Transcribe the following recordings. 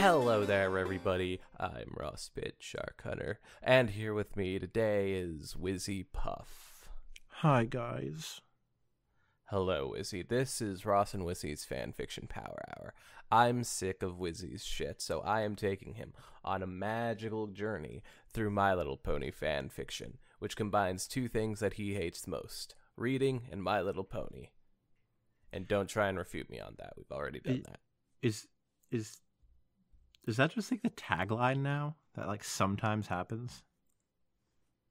Hello there, everybody. I'm Ross Bit Shark Hunter, and here with me today is Wizzy Puff. Hi, guys. Hello, Wizzy. This is Ross and Wizzy's Fanfiction Power Hour. I'm sick of Wizzy's shit, so I am taking him on a magical journey through My Little Pony fanfiction, which combines two things that he hates most: reading and My Little Pony. And don't try and refute me on that. We've already done that. Is that just like the tagline now? That like sometimes happens?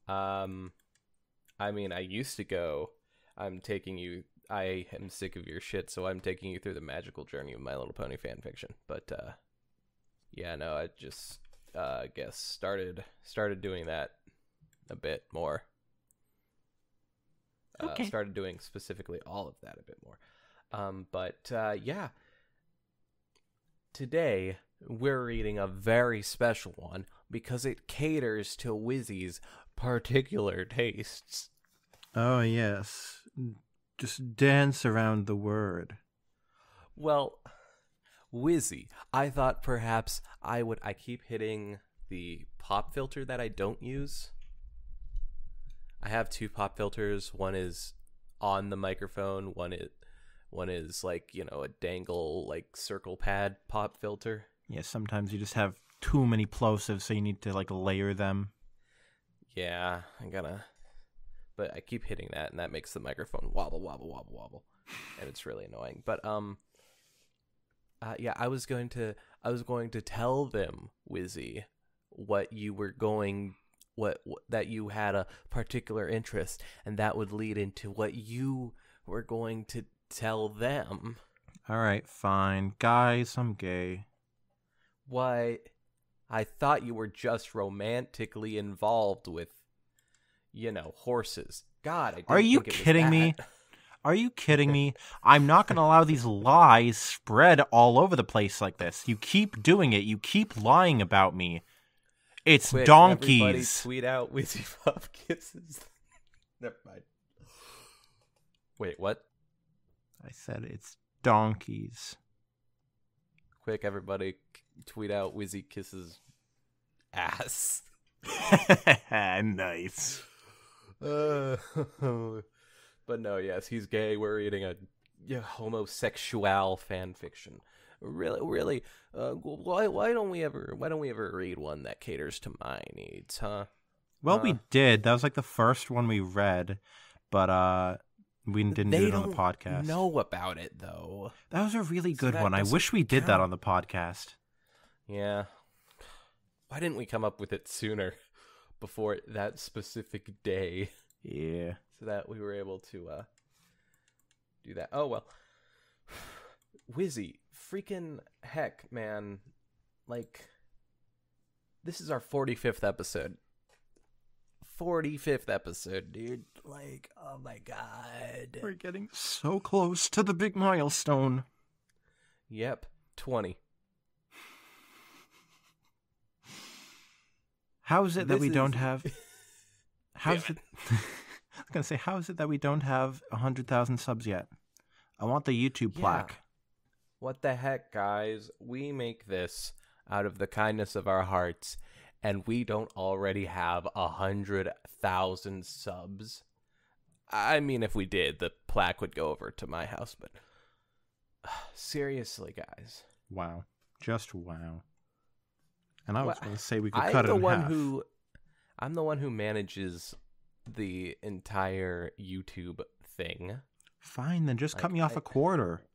I mean, I used to go, I am sick of your shit, so I'm taking you through the magical journey of My Little Pony fanfiction. But, yeah, no, I just, guess started doing that a bit more. Okay. Started doing specifically all of that a bit more. Yeah. Today, we're reading a very special one because it caters to Wizzy's particular tastes. Oh, yes. Just dance around the word. Well, Wizzy, I thought perhaps I keep hitting the pop filter that I don't use. I have two pop filters. One is on the microphone. One is like, a dangle, like, circle pad pop filter. Yeah, sometimes you just have too many plosives, so you need to like layer them. Yeah, but I keep hitting that, and that makes the microphone wobble, wobble, wobble, wobble, and it's really annoying. But yeah, I was going to tell them, Wizzy, that you had a particular interest, and that would lead into what you were going to tell them. All right, fine. Guys, I'm gay. What? I thought you were just romantically involved with, horses. God, I didn't Are you think it was kidding me? that. Are you kidding me? I'm not going to allow these lies spread all over the place like this. You keep doing it. You keep lying about me. It's Quick, donkeys. Everybody tweet out Wizzy Puff kisses. Never mind. Wait, what? I said it's donkeys. Quick, everybody tweet out Wizzy kisses ass. Nice. But no, yes, he's gay. We're reading a homosexual fan fiction. Really. Why don't we ever read one that caters to my needs, huh? Well, we did. That was like the first one we read, but we didn't do it on the podcast. Know about it though. That was a really good that one. I wish we did that on the podcast. Yeah. Why didn't we come up with it sooner, before that specific day? Yeah. So that we were able to do that. Oh well. Wizzy, freaking heck, man. Like, this is our 45th episode. 45th episode, dude. Like, oh my god. We're getting so close to the big milestone. Yep, 20. How is it that we don't have... I was going to say, how is it that we don't have 100,000 subs yet? I want the YouTube plaque. What the heck, guys? We make this out of the kindness of our hearts, and we don't already have 100,000 subs. I mean, if we did, the plaque would go over to my house, but seriously, guys. Wow. Just wow. And I was going to say we could cut it in half. I'm the one who manages the entire YouTube thing. Fine, then just cut me off a quarter.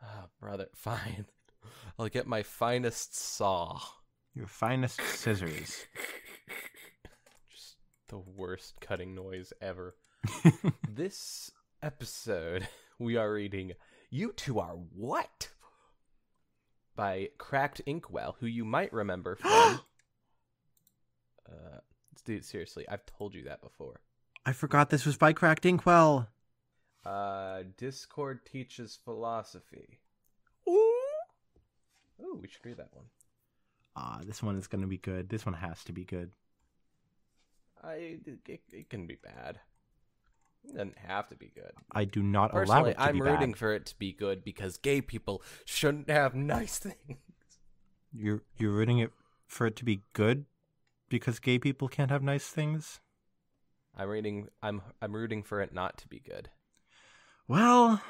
Oh, brother, fine. I'll get my finest saw. Your finest scissors. Just the worst cutting noise ever. This episode, we are reading You Two Are What? By Cracked Inkwell, who you might remember from... dude, seriously, I've told you that before. I forgot this was by Cracked Inkwell. Discord Teaches Philosophy. Ooh, we should read that one. This one is going to be good. This one has to be good. It can be bad. It doesn't have to be good. I do not allow Personally, it to be bad. I'm rooting for it to be good because gay people shouldn't have nice things. You're rooting it for it to be good because gay people can't have nice things? I'm rooting for it not to be good. Well,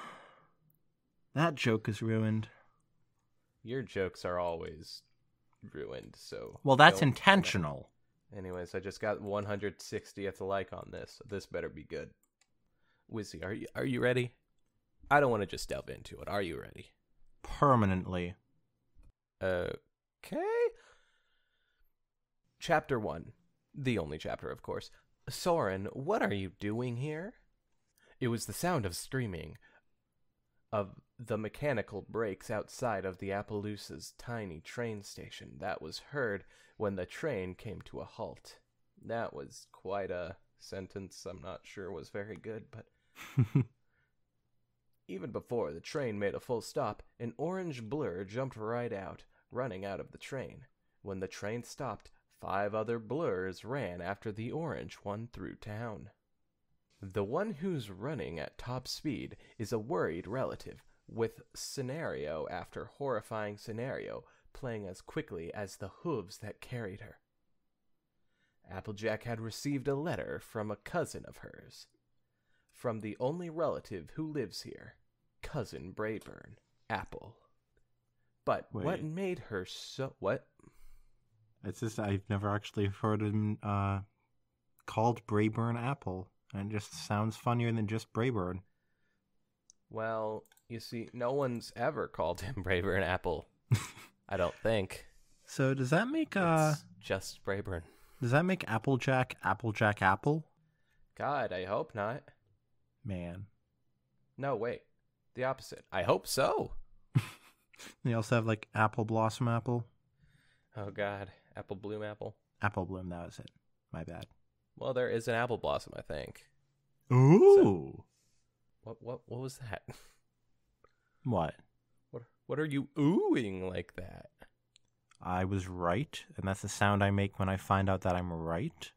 that joke is ruined. Your jokes are always ruined, so... Well, that's intentional. Anyways, I just got 160th like on this, so this better be good. Wizzy, are you ready? I don't want to just delve into it. Are you ready? Permanently. Okay. Chapter 1. The only chapter, of course. Soren, what are you doing here? It was the sound of screaming of the mechanical brakes outside of the Appaloosa's tiny train station that was heard when the train came to a halt. That was quite a sentence I'm not sure was very good, but... Even before the train made a full stop, an orange blur jumped right out, running out of the train. When the train stopped, 5 other blurs ran after the orange one through town. The one who's running at top speed is a worried relative, with scenario after horrifying scenario playing as quickly as the hooves that carried her. Applejack had received a letter from a cousin of hers. From the only relative who lives here, Cousin Brayburn, Apple. But Wait. what made her so... What? It's just I've never actually heard him called Brayburn Apple. And it just sounds funnier than just Brayburn. Well, you see, no one's ever called him Brayburn Apple. I don't think. So does that make It's just Brayburn. does that make Applejack Apple? God, I hope not. Man. No, wait. The opposite. I hope so. They also have like Apple Blossom Apple. Oh, God. Apple Bloom Apple. Apple Bloom, that was it. My bad. Well, there is an apple blossom, I think. Ooh. What was that? What? What are you oohing like that? I was right, and that's the sound I make when I find out that I'm right.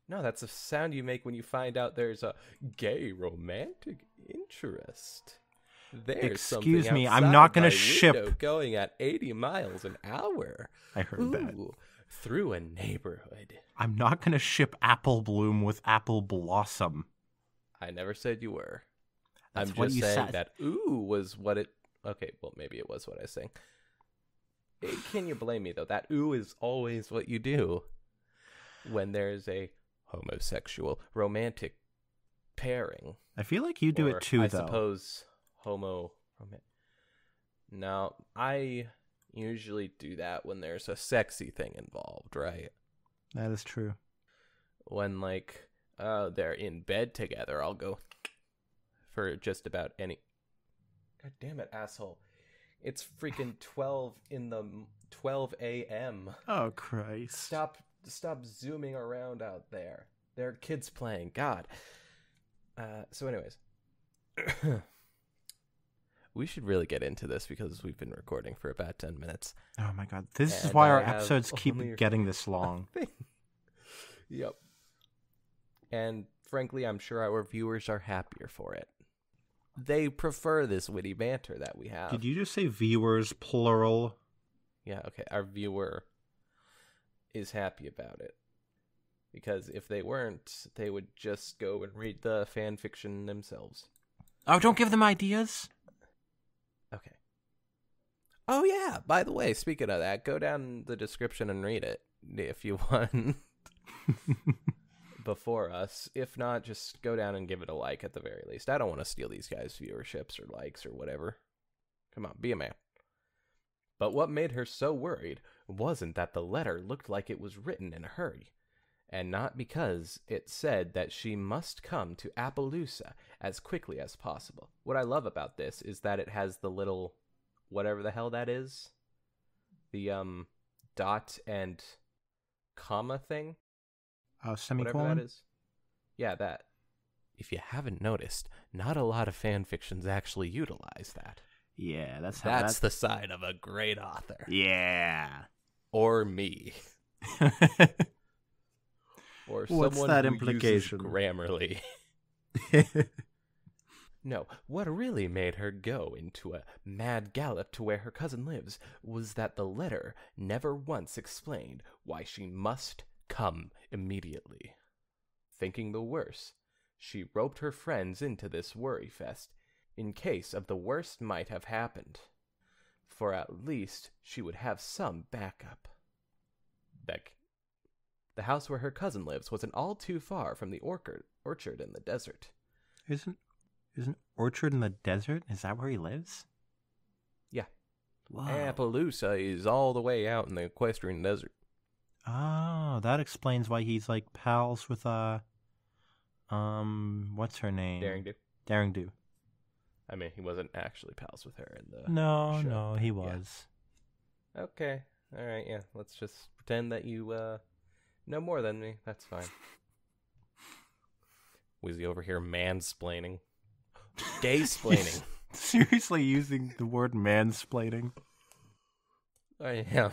No, that's a sound you make when you find out there's a gay romantic interest. There's Excuse something me, outside I'm not gonna my ship- window going at 80 miles an hour. I heard that. Ooh, through a neighborhood. I'm not going to ship Apple Bloom with Apple Blossom. I never said you were. That's I'm what just you saying said. that ooh was what it... Okay, well, maybe it was what I was saying. Can you blame me, though? That ooh is always what you do when there's a homosexual romantic pairing. I feel like you do Or, it too, I though. suppose No, I usually do that when there's a sexy thing involved, right? That is true. When, like, they're in bed together, I'll go for just about any... God damn it, asshole. It's freaking 12 a.m. Oh, Christ. Stop zooming around out there. There are kids playing. God. So anyways. We should really get into this because we've been recording for about 10 minutes. Oh, my God. This is And why our I have episodes keep only- getting this long. Yep. And frankly, I'm sure our viewers are happier for it. They prefer this witty banter that we have. Did you just say viewers, plural? Yeah, okay. Our viewer is happy about it. Because if they weren't, they would just go and read the fan fiction themselves. Oh, don't give them ideas. Okay. Oh, yeah. By the way, speaking of that, go down the description and read it if you want. Before us. If not, just go down and give it a like at the very least. I don't want to steal these guys' viewerships or likes or whatever. Come on, be a man. But what made her so worried wasn't that the letter looked like it was written in a hurry, and not because it said that she must come to Appaloosa as quickly as possible. What I love about this is that it has the little, whatever the hell that is, the dot and comma thing. Semicolon? Whatever that is. Yeah, that. If you haven't noticed, not a lot of fan fictions actually utilize that. Yeah, that's how That's the sign of a great author. Yeah. Or me. Or What's someone that who implication? uses Grammarly. No, what really made her go into a mad gallop to where her cousin lives was that the letter never once explained why she must come immediately. Thinking the worst, she roped her friends into this worry fest in case of the worst might have happened. For at least she would have some backup. The house where her cousin lives wasn't all too far from the orchard in the desert. Isn't Orchard in the desert? Is that where he lives? Yeah. Whoa. Appaloosa is all the way out in the equestrian desert. Oh, that explains why he's like pals with what's her name? Daring Do. I mean, he wasn't actually pals with her in the No, show. no, he was. Yeah. Okay. All right, yeah. Let's just pretend that you know more than me. That's fine. Wizzy over here mansplaining. Gay-splaining. Seriously using the word mansplaining. I am.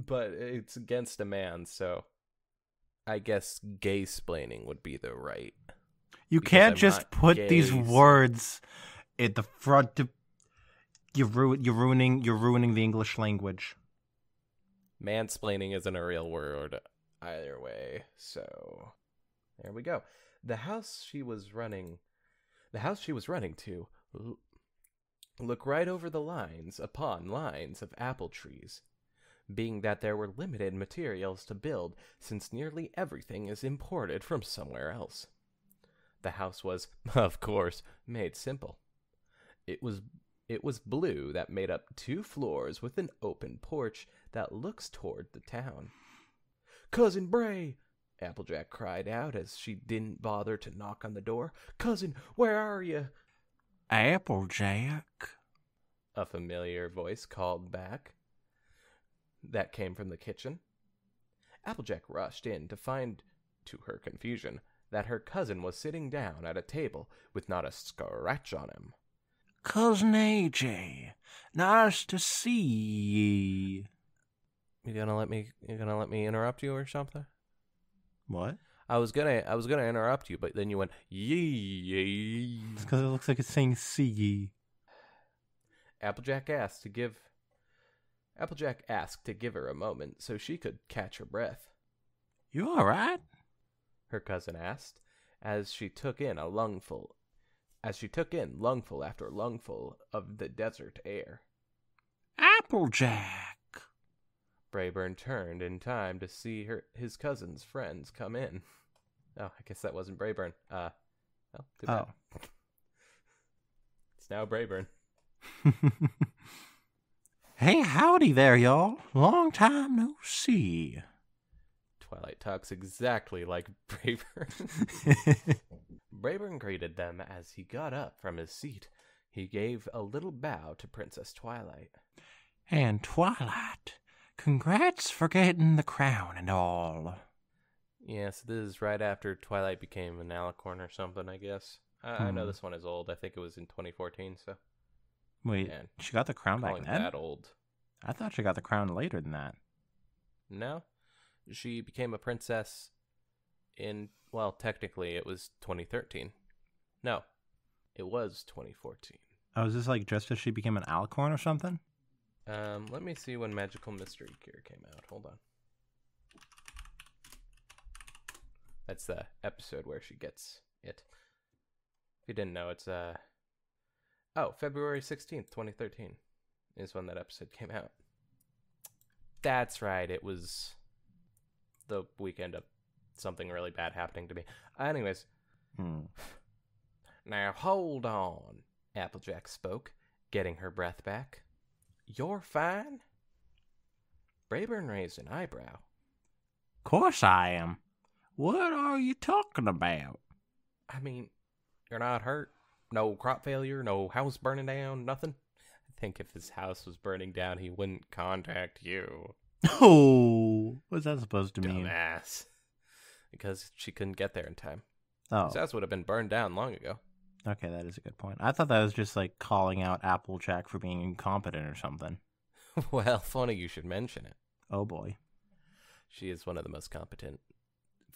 But it's against a man, so I guess gay-splaining would be the right. You Because can't I'm just not put gay, these so- words at the front of you're ruining the English language. Mansplaining isn't a real word either way, so there we go. The house she was running to look right over the lines upon lines of apple trees, being that there were limited materials to build since nearly everything is imported from somewhere else. The house was, of course, made simple. It was blue that made up 2 floors with an open porch that looks toward the town. "Cousin Bray!" Applejack cried out as she didn't bother to knock on the door. "Cousin, where are you?" Applejack. A familiar voice called back. That came from the kitchen. Applejack rushed in to find, to her confusion, that her cousin was sitting down at a table with not a scratch on him. Cousin AJ, nice to see ye. You gonna let me interrupt you or something? What? I was gonna interrupt you, but then you went yee. It's because it looks like it's saying see ye. Applejack asked to give her a moment so she could catch her breath. You all right? Her cousin asked, as she took in lungful after lungful of the desert air. Applejack. Brayburn turned in time to see his cousin's friends come in. Oh, I guess that wasn't Brayburn. Too bad. It's now Brayburn. Hey, howdy there, y'all. Long time no see. Twilight talks exactly like Brayburn. Brayburn greeted them as he got up from his seat. He gave a little bow to Princess Twilight. And Twilight, congrats for getting the crown and all. Yes, this is right after Twilight became an alicorn or something, I guess. I know this one is old. I think it was in 2014, so. Wait, Man, she got the crown back calling then? that old. I thought she got the crown later than that. No, she became a princess in, well, technically it was 2013. No, it was 2014. Oh, is this like just as she became an alicorn or something? Let me see when Magical Mystery Cure came out. Hold on. That's the episode where she gets it. If you didn't know, it's February 16th, 2013 is when that episode came out. That's right, it was the weekend of something really bad happening to me. Anyways. Now hold on, Applejack spoke, getting her breath back. You're fine? Brayburn raised an eyebrow. Course I am. What are you talking about? I mean, you're not hurt? No crop failure? No house burning down? Nothing? I think if his house was burning down, he wouldn't contact you. Oh, what's that supposed to mean? Dumbass. Because she couldn't get there in time. Oh, His house would have been burned down long ago. okay, that is a good point. I thought that was just like calling out Applejack for being incompetent or something. Well, funny you should mention it. Oh boy. She is one of the most competent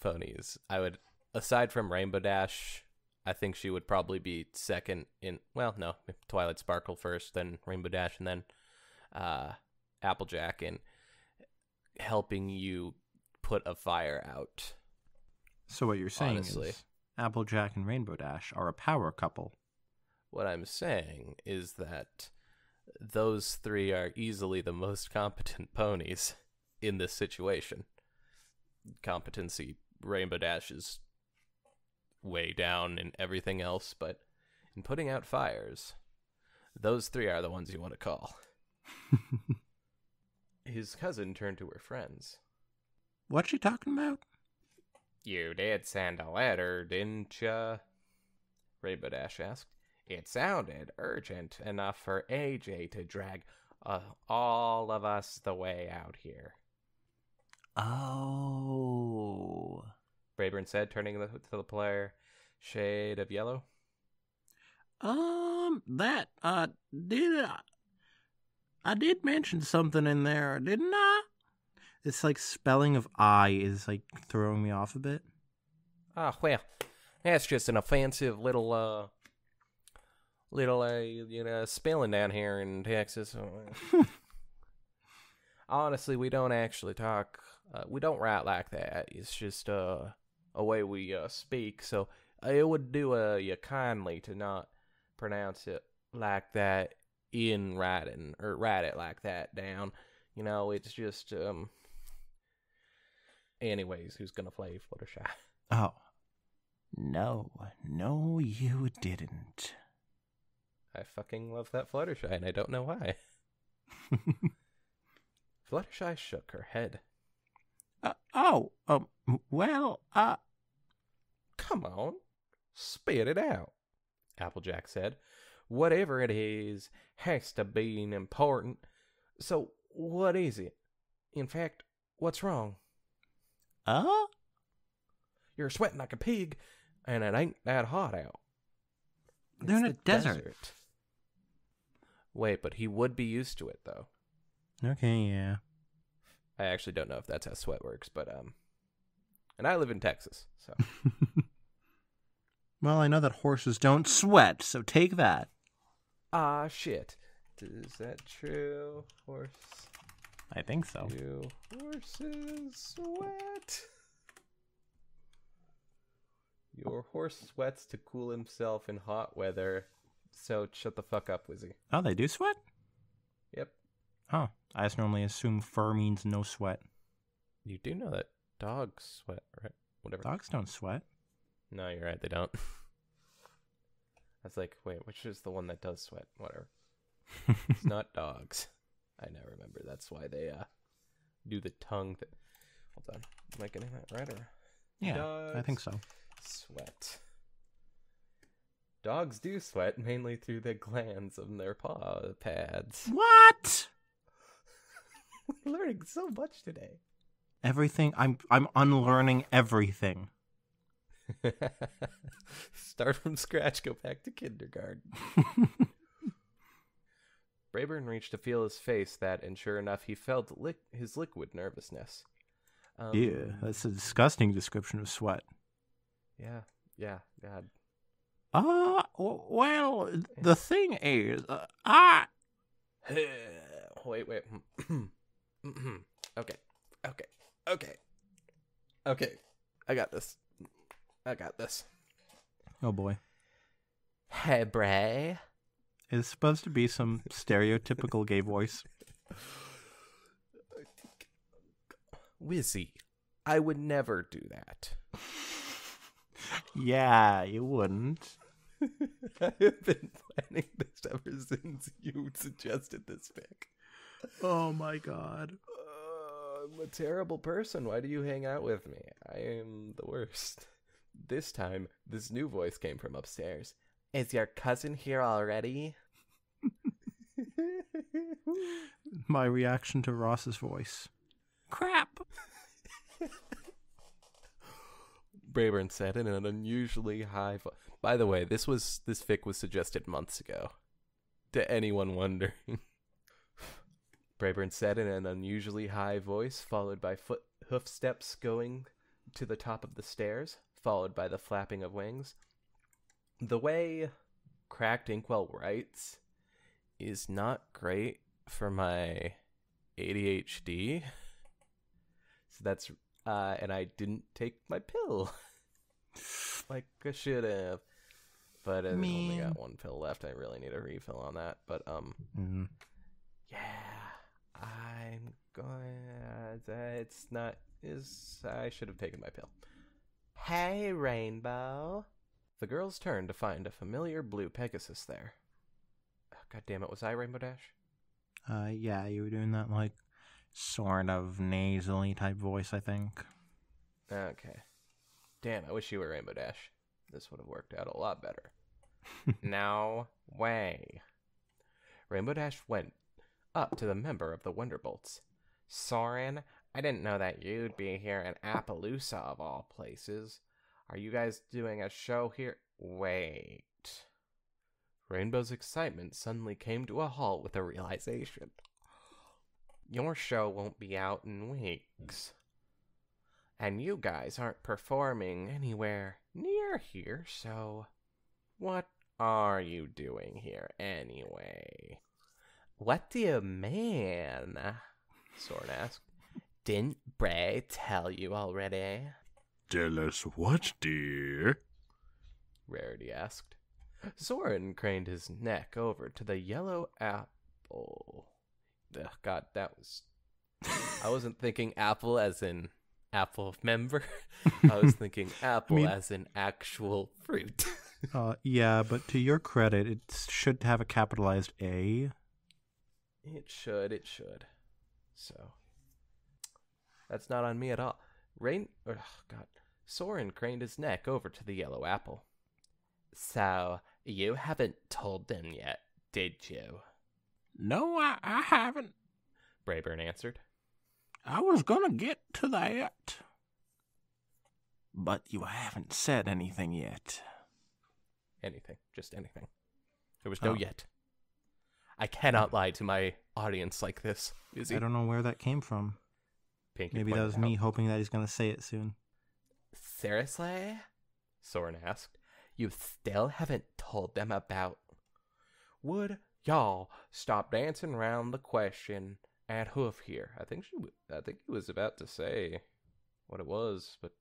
phonies. I would, aside from Rainbow Dash, I think she would probably be second in, well, no, Twilight Sparkle first, then Rainbow Dash, and then Applejack in helping you put a fire out. So what you're saying Honestly. is Applejack and Rainbow Dash are a power couple. What I'm saying is that those three are easily the most competent ponies in this situation. Competency, Rainbow Dash is way down in everything else, but in putting out fires, those three are the ones you want to call. His cousin turned to her friends. What's she talking about? You did send a letter, didn't ya? Rainbow Dash asked. It sounded urgent enough for AJ to drag all of us the way out here. Oh. Brayburn said, turning to the player. Shade of yellow? I did mention something in there, didn't I? It's like spelling of I is like throwing me off a bit. Ah, well, that's just an offensive little spelling down here in Texas. Honestly, we don't actually talk. We don't write like that. It's just a way we speak. So it would do you kindly to not pronounce it like that in writing, or write it like that down. You know, it's just Anyways, who's gonna play Fluttershy? Oh. No, you didn't. I fucking love that Fluttershy, and I don't know why. Fluttershy shook her head. Come on, spit it out, Applejack said. Whatever it is has to be important. So, what is it? In fact, what's wrong? You're sweating like a pig, and it ain't that hot out. They're in a desert. Wait, but he would be used to it, though. Okay, yeah. I actually don't know if that's how sweat works, but, and I live in Texas, so. Well, I know that horses don't sweat, so take that. Ah, shit. Is that true? I think so. Do horses sweat? Your horse sweats to cool himself in hot weather, so shut the fuck up, Wizzy. Oh, they do sweat? Yep. Oh, I just normally assume fur means no sweat. You do know that dogs sweat, right? Whatever. Dogs don't sweat. No, you're right, they don't. I was like, wait, which is the one that does sweat? Whatever. It's not dogs. I now remember. That's why they do the tongue. Hold on. Am I getting that right? Or Yeah, dogs I think so. sweat. Dogs do sweat mainly through the glands of their paw pads. What? We're learning so much today. Everything. I'm unlearning everything. Start from scratch. Go back to kindergarten. Brayburn reached to feel his face and sure enough, he felt his liquid nervousness. Yeah, that's a disgusting description of sweat. Yeah, God. Well, the thing is, Wait. Okay. I got this. Oh boy. Hey, Bray. It's supposed to be some stereotypical gay voice. Wizzy, I would never do that. Yeah, you wouldn't. I have been planning this ever since you suggested this pick. Oh my god. I'm a terrible person. Why do you hang out with me? I am the worst. This time, this new voice came from upstairs. Is your cousin here already? My reaction to Ross's voice. Crap. Brayburn said in an unusually high voice. By the way, this fic was suggested months ago. To anyone wondering. Brayburn said in an unusually high voice, followed by hoof steps going to the top of the stairs, followed by the flapping of wings. The way Cracked Inkwell writes is not great for my ADHD. So that's and I didn't take my pill like I should have. But I only got one pill left. I really need a refill on that. But yeah, I'm going. I should have taken my pill. Hey, Rainbow. The girls turned to find a familiar blue Pegasus there. God damn it, was I Rainbow Dash? Yeah, you were doing that, like, sort of nasally type voice, I think. Okay. Damn, I wish you were Rainbow Dash. This would have worked out a lot better. No way. Rainbow Dash went up to the member of the Wonderbolts. Soren, I didn't know that you'd be here in Appaloosa of all places. Are you guys doing a show here? Wait. Rainbow's excitement suddenly came to a halt with a realization. Your show won't be out in weeks. And you guys aren't performing anywhere near here, so what are you doing here anyway? What do you mean? Soren asked. Didn't Bray tell you already? Tell us what, dear? Rarity asked. Soren craned his neck over to the yellow apple. Ugh, God, that was... I wasn't thinking apple as in apple member. I was thinking apple as in actual fruit. Yeah, but to your credit, it should have a capitalized A. It should. So, that's not on me at all. Soren craned his neck over to the yellow apple. So, you haven't told them yet, did you? No, I haven't, Brayburn answered. I was gonna get to that. But you haven't said anything yet. Anything. Just anything. There was no yet. I cannot lie to my audience like this, Izzy. I don't know where that came from. Pinky Maybe that was me hoping that he's going to say it soon. Seriously? Soren asked. You still haven't told them about... Would y'all stop dancing around the question at Hoof here? I think he was about to say what it was, but...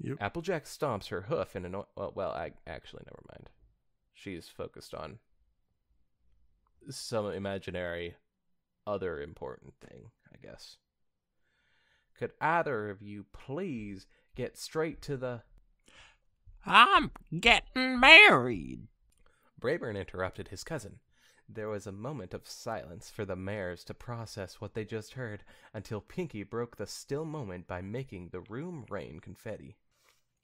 Yep. Applejack stomps her hoof in actually, never mind. She's focused on some imaginary other important thing, I guess. Could either of you please get straight to the... I'm getting married. Brayburn interrupted his cousin. There was a moment of silence for the mares to process what they just heard, until Pinky broke the still moment by making the room rain confetti.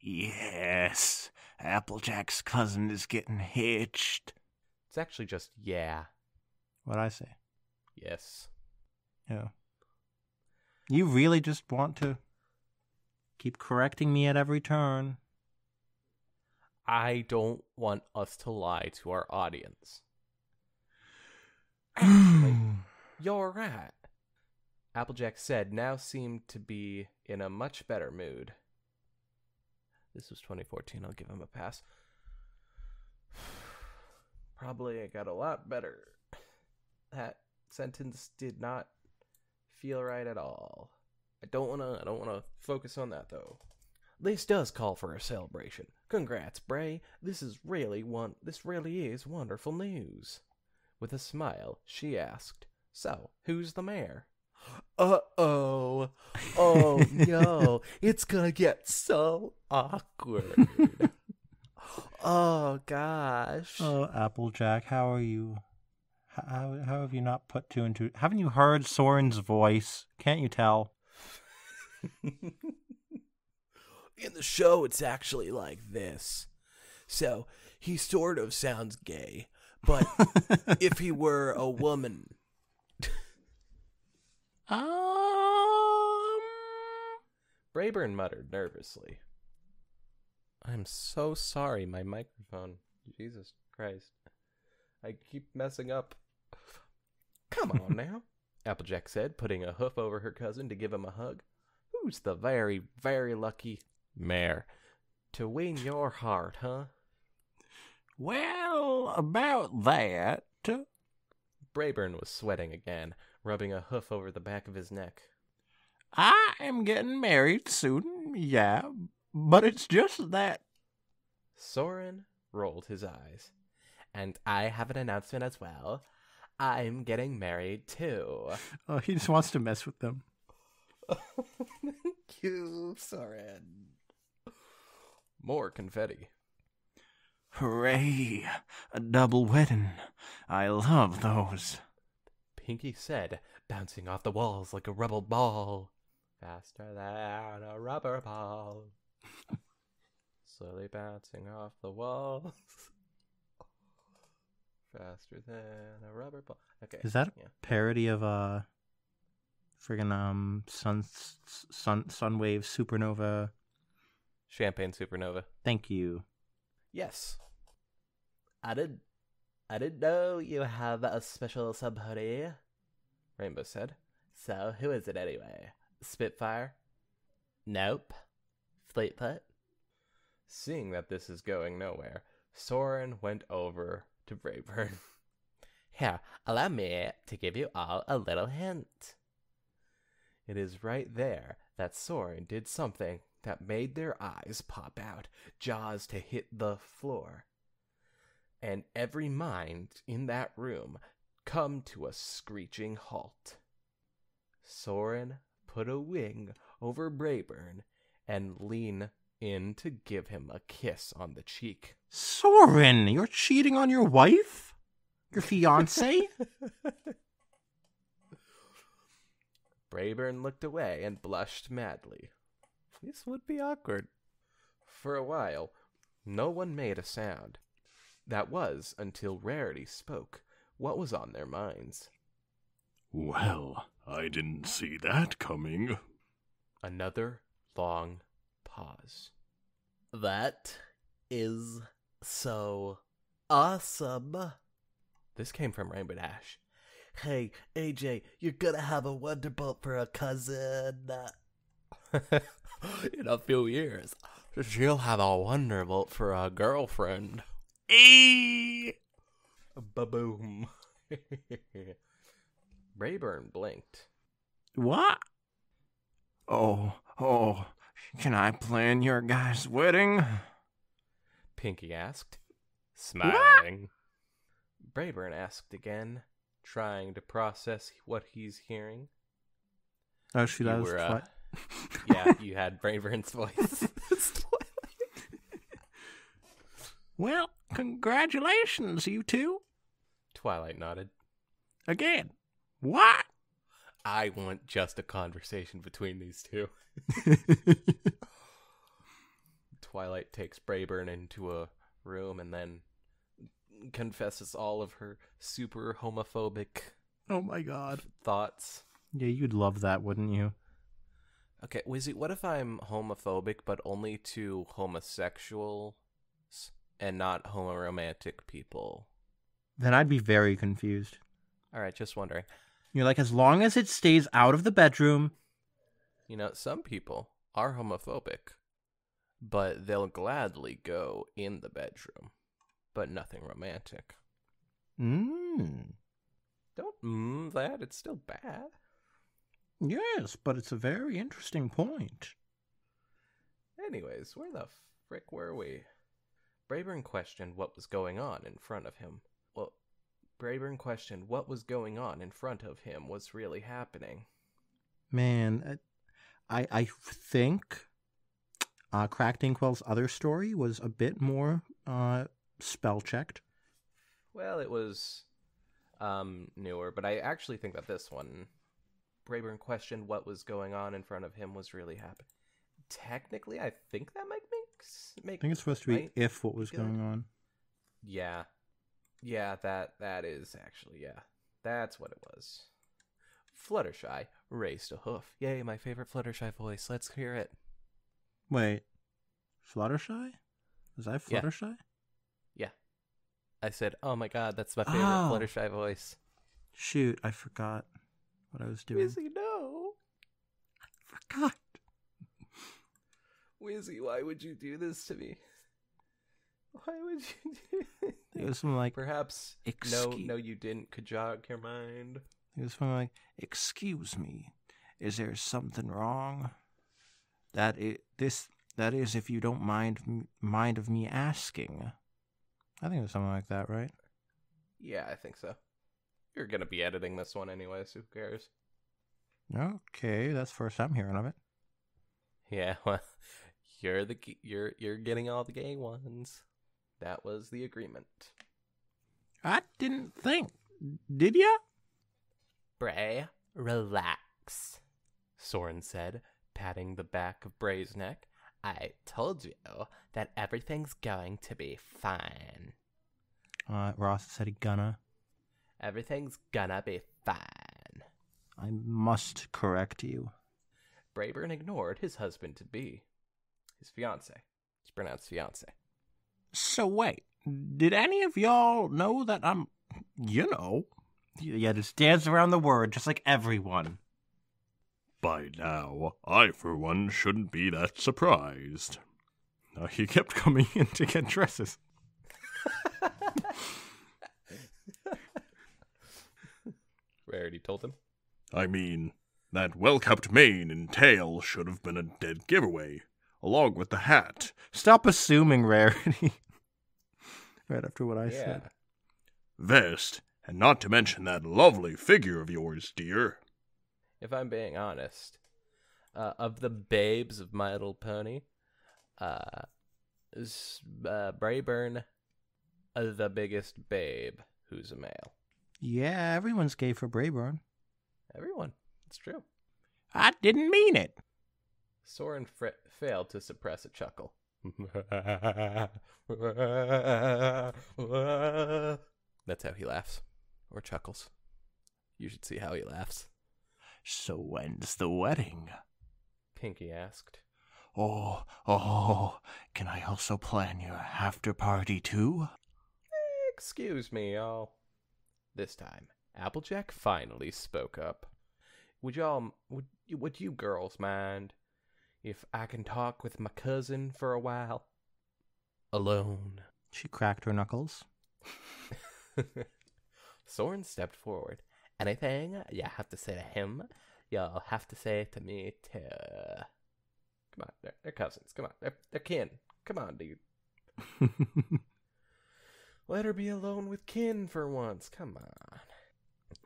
Yes, Applejack's cousin is getting hitched. It's actually just, yeah. What'd I say? Yes. Yeah. You really just want to keep correcting me at every turn. I don't want us to lie to our audience. Actually, you're right. Applejack said, now seemed to be in a much better mood. This was 2014. I'll give him a pass. Probably I got a lot better. That sentence did not feel right at all. I don't wanna focus on that though. This does call for a celebration. Congrats, Bray. This really is wonderful news. With a smile, she asked, So, who's the mayor? Uh-oh. Oh, no. It's gonna get so awkward. Oh, gosh. Oh, Applejack, how are you? How have you not put two and two? Haven't you heard Soren's voice? Can't you tell? In the show, it's actually like this. So, he sort of sounds gay, but if he were a woman... Brayburn muttered nervously. I'm so sorry, my microphone. Jesus Christ. I keep messing up. Come on now, Applejack said, putting a hoof over her cousin to give him a hug. Who's the very, very lucky mare to win your heart, huh? Well, about that. Brayburn was sweating again, rubbing a hoof over the back of his neck. I am getting married soon, yeah, but it's just that. Soren rolled his eyes. And I have an announcement as well. I'm getting married too. Oh, he just wants to mess with them. Thank you, Soren. More confetti. Hooray! A double wedding. I love those. Pinky said, bouncing off the walls like a rubber ball. Faster than a rubber ball. Slowly bouncing off the walls. Faster than a rubber ball. Okay. Is that a yeah. parody of friggin' Sunwave Supernova? Champagne Supernova. Thank you. Yes. I didn't know you have a special sub-hoodie, Rainbow said. So, who is it anyway? Spitfire? Nope. Fleetfoot? Seeing that this is going nowhere, Soren went over to Brayburn. Here, allow me to give you all a little hint. It is right there that Soren did something that made their eyes pop out, jaws to hit the floor, and every mind in that room come to a screeching halt. Soren put a wing over Brayburn and leaned in to give him a kiss on the cheek. Soren, you're cheating on your wife? Your fiancé? Brayburn looked away and blushed madly. This would be awkward. For a while, no one made a sound. That was until Rarity spoke what was on their minds. Well, I didn't see that coming. Another long pause. That is so awesome. This came from Rainbow Dash. Hey, AJ, you're gonna have a Wonderbolt for a cousin. In a few years, she'll have a Wonderbolt for a girlfriend. Eee! Ba-boom. Brayburn blinked. What? Oh, can I plan your guy's wedding? Pinky asked, smiling. Brayburn asked again, trying to process what he's hearing. Oh, shoot, You that was were, yeah, you had Brayburn's voice. Well, congratulations, you two. Twilight nodded. Again. What? I want just a conversation between these two. Twilight takes Brayburn into a room and then confesses all of her super homophobic Oh my god. thoughts. Yeah, you'd love that, wouldn't you? Okay, Wizzy, what if I'm homophobic but only to homosexuals and not homoromantic people? Then I'd be very confused. Alright, just wondering. You're like, as long as it stays out of the bedroom. You know, some people are homophobic, but they'll gladly go in the bedroom, but nothing romantic. Mm. Don't that, it's still bad. Yes, but it's a very interesting point. Anyways, where the frick were we? Brayburn questioned what was going on in front of him. Well, Brayburn questioned what was going on in front of him was really happening. Man, I think Cracked Inkwell's other story was a bit more spell-checked. Well, it was newer, but I actually think that this one, Brayburn questioned what was going on in front of him was really happening. Technically, I think that might make I think it's supposed to be right? if what was Good. going on. Yeah, that is actually, yeah, that's what it was. Fluttershy raised a hoof. Yay, my favorite Fluttershy voice. Let's hear it. Wait, Fluttershy? Was I Yeah. Fluttershy? Yeah, I said, oh my god, that's my favorite Oh. Fluttershy voice. Shoot, I forgot what I was doing. Wizzy, no. Forgot. Wizzy, why would you do this to me? Why would you do It was something like, Perhaps no, you didn't. Could jog your mind. it was something like, excuse me, is there something wrong? That is, if you don't mind of me asking. I think it was something like that, right? Yeah, I think so. You're gonna be editing this one anyway, so who cares? Okay, that's the first I'm hearing of it. Yeah, well, you're getting all the gay ones. That was the agreement. I didn't think. Did ya? Bray, relax, Soren said, patting the back of Bray's neck. I told you that everything's going to be fine. Ross said he gonna. Everything's gonna be fine. I must correct you. Brayburn ignored his husband-to-be. His fiancé. It's pronounced fiancé. So wait, did any of y'all know that I'm, Yeah, just dance around the word, just like everyone. By now, I for one shouldn't be that surprised. He kept coming in to get dresses. Rarity told him. I mean, that well-kept mane and tail should have been a dead giveaway, along with the hat. Stop assuming, Rarity. Right after what I said. Vest, and not to mention that lovely figure of yours, dear. If I'm being honest, of the babes of My Little Pony, is Brayburn the biggest babe who's a male? Yeah, everyone's gay for Brayburn. Everyone. It's true. I didn't mean it. Soren failed to suppress a chuckle. That's how he laughs. Or chuckles. You should see how he laughs. So when's the wedding? Pinky asked. Oh, can I also plan your after party too? Excuse me, y'all. This time, Applejack finally spoke up. Would you girls mind if I can talk with my cousin for a while? Alone. She cracked her knuckles. Soren stepped forward. Anything you have to say to him, you'll have to say to me too. Come on, they're cousins. Come on, they're kin. Come on, dude. Let her be alone with kin for once. Come on.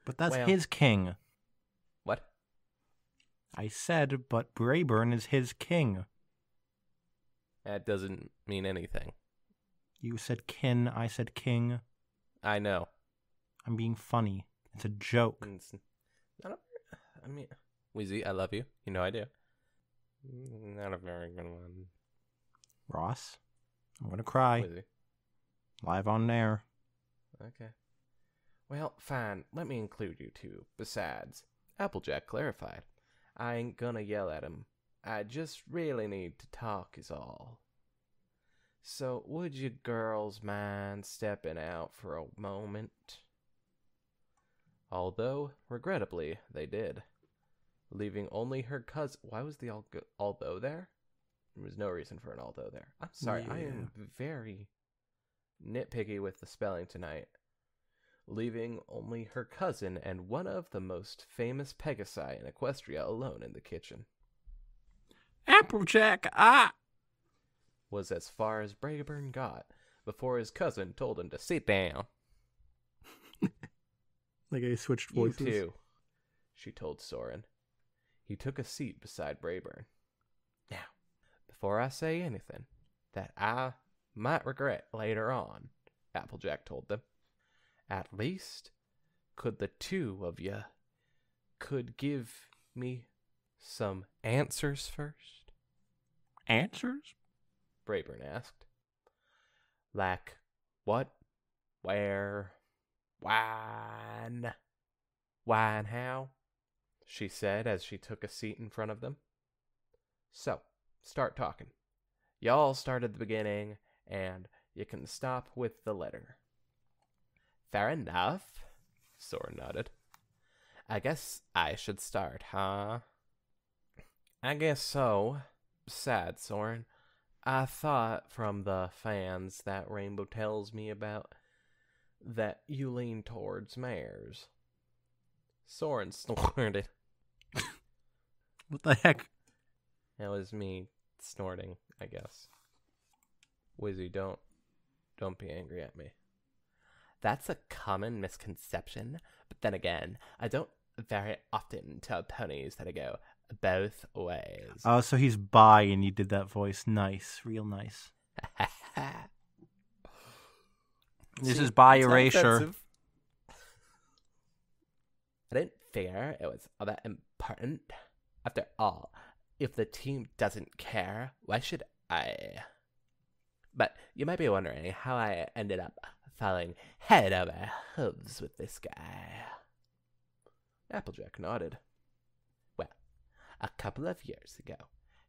But that's his king. What? I said, but Brayburn is his king. That doesn't mean anything. You said kin, I said king. I know. I'm being funny. It's a joke. It's not Wheezy, I love you. You know I do. Not a very good one. Ross, I'm gonna cry. Wheezy. Live on air. Okay. Well, fine. Let me include you two. Besides, Applejack clarified. I ain't gonna yell at him. I just really need to talk is all. So, would you girls mind stepping out for a moment? Although, regrettably, they did. Leaving only her cousin... Why was the although there? There was no reason for an although there. I'm sorry, I am very nitpicky with the spelling tonight. Leaving only her cousin and one of the most famous Pegasi in Equestria alone in the kitchen. Applejack, was as far as Brayburn got before his cousin told him to sit down. Like I switched You voices. too, she told Soren. He took a seat beside Brayburn. Now, before I say anything that I might regret later on, Applejack told them, at least could the two of you could give me some answers first? Answers? Brayburn asked. Like what, where, when, why and how? She said as she took a seat in front of them. So, start talking. Y'all start at the beginning, and you can stop with the letter. Fair enough, Soren nodded. I guess I should start, huh? I guess so. Sad, Soren. I thought from the fans that Rainbow tells me about that you lean towards mares. Soren snorted. What the heck? That was me snorting, I guess. Wizzy, don't be angry at me. That's a common misconception, but then again, I don't very often tell ponies that I go both ways. Oh, so he's bi and you did that voice. Nice. Real nice. This is bi It's not erasure. offensive. I didn't figure it was all that important. After all, if the team doesn't care, why should I? But you might be wondering how I ended up falling head over hooves with this guy. Applejack nodded. Well, a couple of years ago,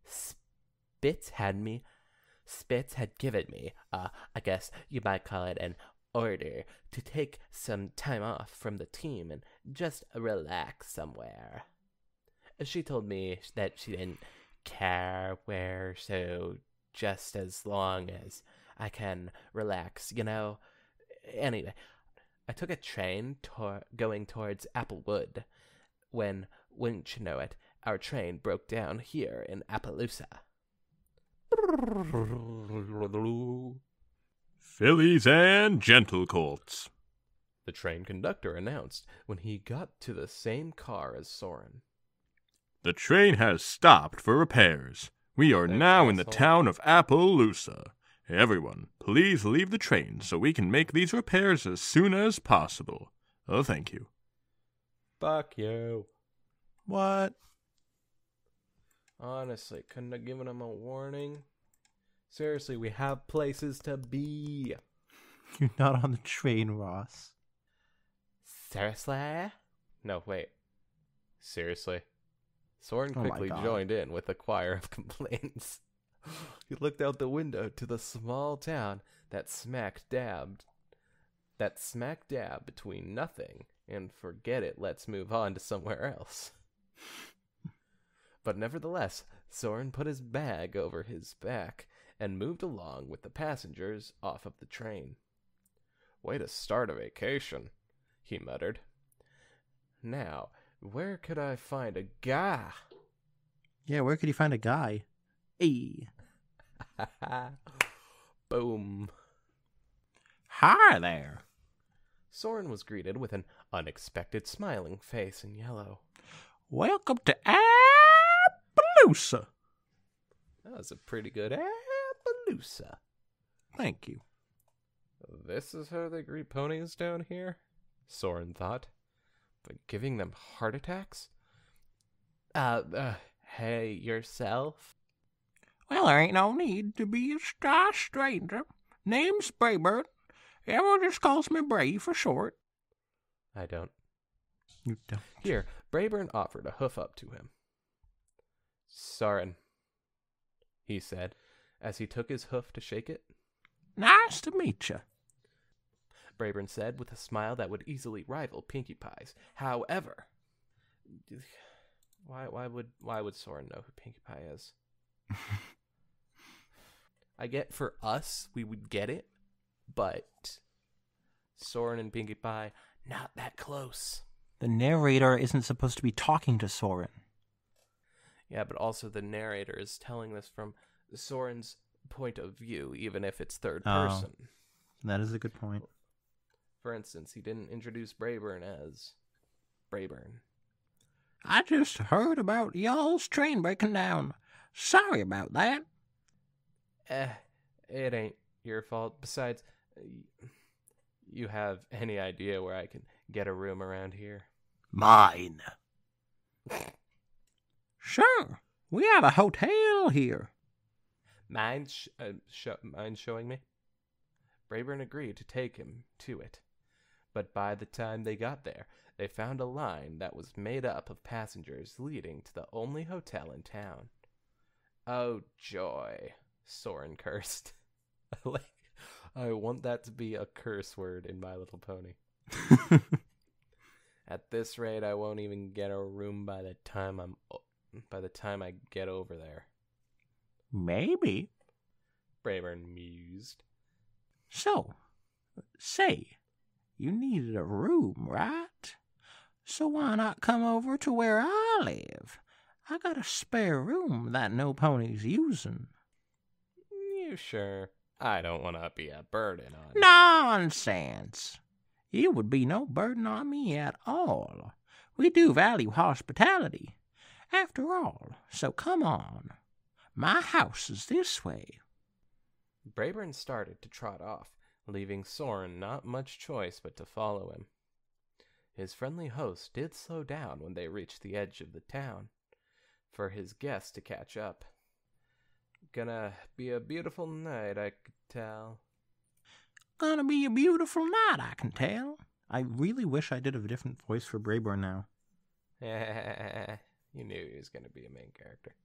Spitz had given me, I guess you might call it an order to take some time off from the team and just relax somewhere. She told me that she didn't care where, so just as long as I can relax, you know. Anyway, I took a train going towards Applewood when, wouldn't you know it, our train broke down here in Appaloosa. Fillies and gentle colts. The train conductor announced when he got to the same car as Soren. The train has stopped for repairs. We are Thanks, now in the asshole. town of Appaloosa. Everyone, please leave the train so we can make these repairs as soon as possible. Oh, thank you. Fuck you. What? Honestly, couldn't have given him a warning. Seriously, we have places to be. You're not on the train, Ross. Seriously? No, wait. Seriously? Soren Oh my quickly God. joined in with a choir of complaints. He looked out the window to the small town that smack dab between nothing and forget it, let's move on to somewhere else. But nevertheless, Soren put his bag over his back and moved along with the passengers off of the train. Way to start a vacation, he muttered. Now, where could I find a guy? Yeah, where could you find a guy? Hey. Boom. Hi there. Soren was greeted with an unexpected smiling face in yellow. Welcome to Appaloosa. That was a pretty good Appaloosa. Thank you. This is how they greet ponies down here? Soren thought. But giving them heart attacks? Hey, yourself? Well, there ain't no need to be a shy stranger. Name's Braybird. Everyone just calls me Bray for short. I don't. You don't. Here, Brayburn offered a hoof up to him. Soren, he said, as he took his hoof to shake it. Nice to meet you. Brayburn said with a smile that would easily rival Pinkie Pie's. However, why would Soren know who Pinkie Pie is? I get for us, we would get it, but Soren and Pinkie Pie, not that close. The narrator isn't supposed to be talking to Soren. Yeah, but also the narrator is telling this from Soren's point of view, even if it's third Oh. person. That is a good point. For instance, he didn't introduce Brayburn as Brayburn. I just heard about y'all's train breaking down. Sorry about that. It ain't your fault. Besides, you have any idea where I can get a room around here? Mine. Sure. We have a hotel here. Mind showing me? Brayburn agreed to take him to it. But by the time they got there, they found a line that was made up of passengers leading to the only hotel in town. Oh, joy, Soren cursed. I want that to be a curse word in My Little Pony. At this rate, I won't even get a room by the time I get over there. Maybe. Brayburn mused. So, say, you needed a room, right? So why not come over to where I live? I got a spare room that no pony's using. You sure? I don't want to be a burden on... Nonsense! You would be no burden on me at all. We do value hospitality, after all, so come on. My house is this way. Brayburn started to trot off, leaving Soren not much choice but to follow him. His friendly host did slow down when they reached the edge of the town, for his guests to catch up. Gonna be a beautiful night, I could tell. Gonna be a beautiful night, I can tell. I really wish I did a different voice for Brayburn now. You knew he was gonna be a main character.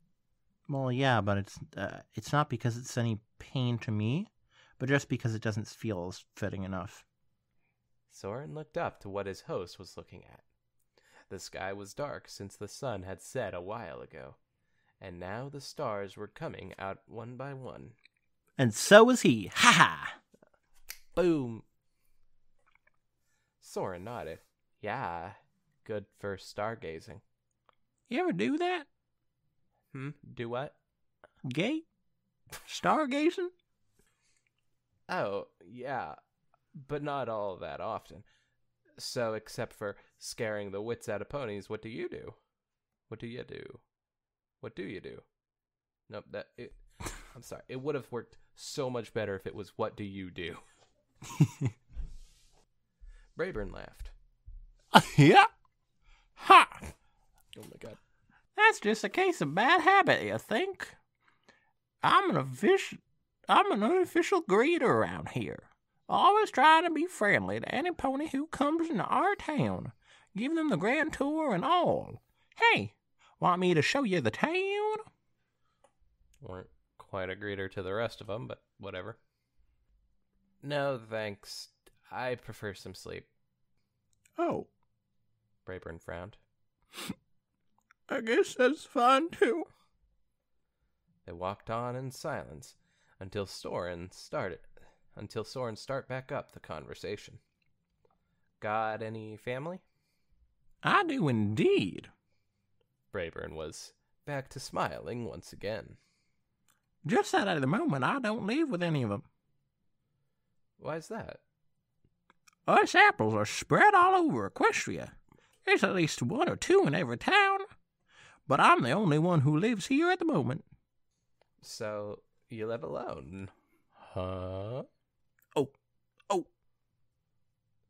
Well, yeah, but it's not because it's any pain to me, but just because it doesn't feel as fitting enough. Soren looked up to what his host was looking at. The sky was dark since the sun had set a while ago, and now the stars were coming out one by one. And so was he. Ha ha! Boom! Soren nodded. Yeah, good for stargazing. You ever do that? Do what? Gay? Stargazing? Oh, yeah, but not all that often. So, except for scaring the wits out of ponies, what do you do? What do you do? What do you do? Nope, I'm sorry. It would have worked so much better if it was, what do you do? Brayburn laughed. Yeah? Ha! Oh my god. That's just a case of bad habit, you think? I'm an unofficial greeter around here. Always trying to be friendly to any pony who comes into our town. Give them the grand tour and all. Hey, want me to show you the town? Weren't quite a greeter to the rest of them, but whatever. No, thanks. I prefer some sleep. Oh, Brayburn frowned. I guess that's fine too. They walked on in silence until Soren start back up the conversation. Got any family? I do indeed. Brayburn was back to smiling once again. Just that at the moment I don't live with any of them. Why's that? Us apples are spread all over Equestria. There's at least one or two in every town. But I'm the only one who lives here at the moment. So, you live alone? Huh? Oh.